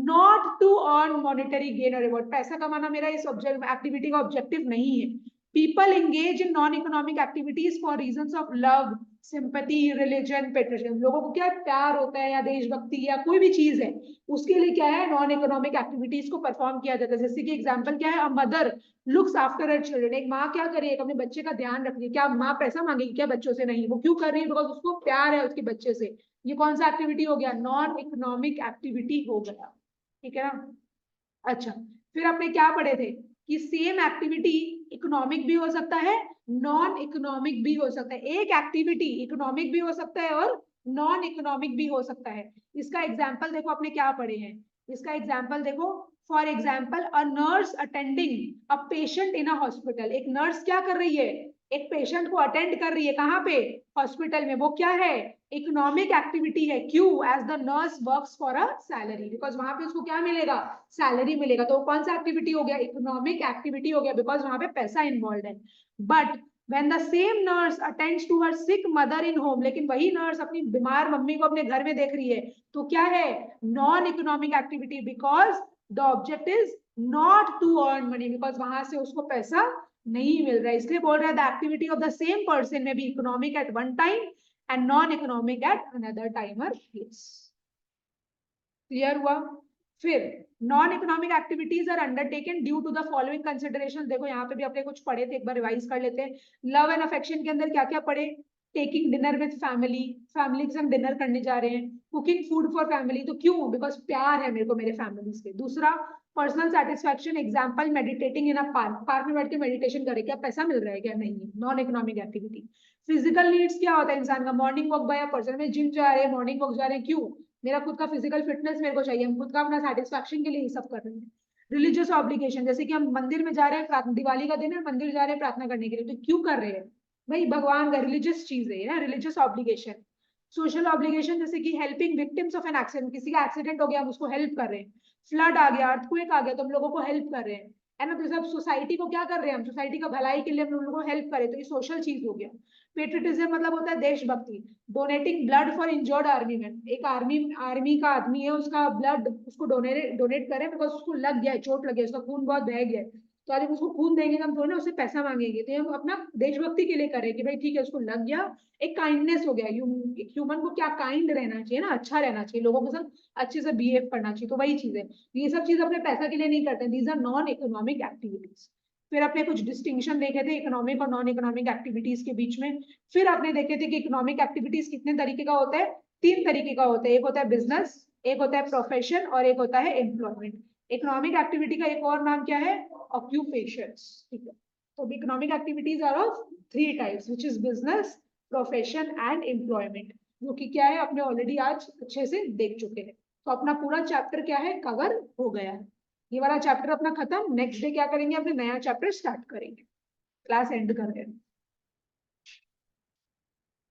not to earn monetary gain और reward. पैसा कमाना मेरा इस ऑब्जेक्ट एक्टिविटी का ऑब्जेक्टिव नहीं है। People engage in non economic activities for reasons of love, sympathy, religion, patriotism. लोगों को क्या प्यार होता है या देशभक्ति या कोई भी चीज है, उसके लिए क्या है, नॉन इकोनॉमिक एक्टिविटीज को परफॉर्म किया जाता है। जैसे कि एग्जांपल क्या है, a mother looks after her children. एक माँ क्या करेगी, अपने बच्चे का ध्यान रखती है। क्या माँ पैसा मांगेगी क्या बच्चों से, नहीं, वो क्यों कर रही है, बिकॉज उसको प्यार है उसके बच्चे से। ये कौन सा एक्टिविटी हो गया, नॉन इकोनॉमिक एक्टिविटी हो गया। ठीक है ना। अच्छा, फिर आपने क्या पढ़े थे कि सेम एक्टिविटी इकोनॉमिक भी हो सकता है, नॉन इकोनॉमिक भी हो सकता है। एक एक्टिविटी इकोनॉमिक भी हो सकता है और नॉन इकोनॉमिक भी हो सकता है। इसका एग्जाम्पल देखो, आपने क्या पढ़े हैं, इसका एग्जाम्पल देखो। For example, a nurse attending a patient in a hospital. एक नर्स क्या कर रही है, एक पेशेंट को अटेंड कर रही है, कहाँ पे, हॉस्पिटल में। वो क्या है, इकोनॉमिक एक्टिविटी है। क्यों, as the nurse works for a salary, because वहां पे उसको क्या मिलेगा, सैलरी मिलेगा। तो कौन सा एक्टिविटी हो गया, इकोनॉमिक एक्टिविटी हो गया, बिकॉज वहां पे पैसा इन्वॉल्व है। But When the same nurse attends to her sick mother in home, लेकिन वही नर्स अपनी बीमार मम्मी को अपने घर में देख रही है, तो क्या है, non economic activity, because the object is not to earn money, because वहां से उसको पैसा नहीं मिल रहा है, इसलिए बोल रहा है the activity of the same person में be economic at one time and non economic at another time और प्लेस। क्लियर हुआ? फिर non economic activities are undertaken due to the following consideration. देखो यहाँ पे भी अपने कुछ पढ़े थे, एक बार रिवाइज कर लेते हैं। लव एंड अफेक्शन के अंदर क्या क्या पढ़े? Taking dinner with family, family के साथ डिनर करने जा रहे हैं। कुकिंग फूड फॉर फैमिली, तो क्यों? बिकॉज प्यार है मेरे को मेरे फैमिली से। दूसरा पर्सनल सेटिस्फैक्शन, एग्जाम्पल मेडिटेटिंग इन अ पार्क, पार्क में बैठ के मेडिटेशन करे, क्या पैसा मिल रहा है? क्या नहीं है, non economic activity. Physical needs क्या होता है इंसान का? Morning walk bye a person, में जिम जा रहे हैं, मॉर्निंग वॉक जा रहे हैं, क्यों? मेरा खुद का फिजिकल फिटनेस मेरे को चाहिए, हम खुद का अपना सेटिस्फैक्शन के लिए ये सब कर रहे हैं। रिलीजियस ऑब्लिगेशन, जैसे कि हम मंदिर में जा रहे हैं, दिवाली का दिन है, मंदिर जा रहे हैं प्रार्थना करने के लिए, तो क्यों कर रहे हैं भाई? भगवान का रिलीजियस चीज है ना, रिलीजियस ऑब्लिगेशन। सोशल ऑब्लिगेशन, जैसे कि helping victims of an accident, किसी का एक्सीडेंट हो गया हम उसको हेल्प कर रहे हैं। फ्लड आ गया, अर्थक्वेक आ गया, तो हम लोगों को हेल्प कर रहे हैं, है ना। तो सब सोसाइटी को क्या कर रहे हैं हम? सोसाइटी का भलाई के लिए हम लोगों को हेल्प करें, तो ये सोशल चीज हो गया। पेट्रियटिज्म मतलब होता है देशभक्ति। Donating blood for injured army man, एक आर्मी का आदमी है, उसका ब्लड उसको डोनेट करें, बिकॉज उसको लग गया है, चोट लगी है, उसका खून बहुत बह गया है, तो आज हम उसको खून देंगे, हम थोड़ी ना उससे पैसा मांगेंगे, तो हम अपना देशभक्ति के लिए करें कि भाई ठीक है उसको लग गया, एक काइंडनेस हो गया। ह्यूमन को क्या काइंड रहना चाहिए ना, अच्छा रहना चाहिए, लोगों के साथ अच्छे से बिहेव करना चाहिए, तो वही चीज है। ये सब चीज अपने पैसा के लिए नहीं करते, these are non economic activities. फिर आपने कुछ डिस्टिंक्शन देखे थे इकोनॉमिक और नॉन इकोनॉमिक एक्टिविटीज के बीच में। फिर आपने देखे थे कि इकोनॉमिक एक्टिविटीज कितने तरीके का होता है? 3 तरीके का होता है। एक होता है बिजनेस, एक होता है प्रोफेशन, और एक होता है एम्प्लॉयमेंट। इकोनॉमिक एक्टिविटी का एक और नाम क्या है? ऑक्यूपेशंस। ठीक है, तो economic activities are of 3 types, which is business, profession and employment, जो कि क्या है अपने ऑलरेडी आज अच्छे से देख चुके हैं। तो अपना पूरा चैप्टर क्या है, कवर हो गया है। ये वाला चैप्टर अपना खत्म। नेक्स्ट डे क्या करेंगे, अपने नया चैप्टर स्टार्ट करेंगे, क्लास एंड कर रहे हैं।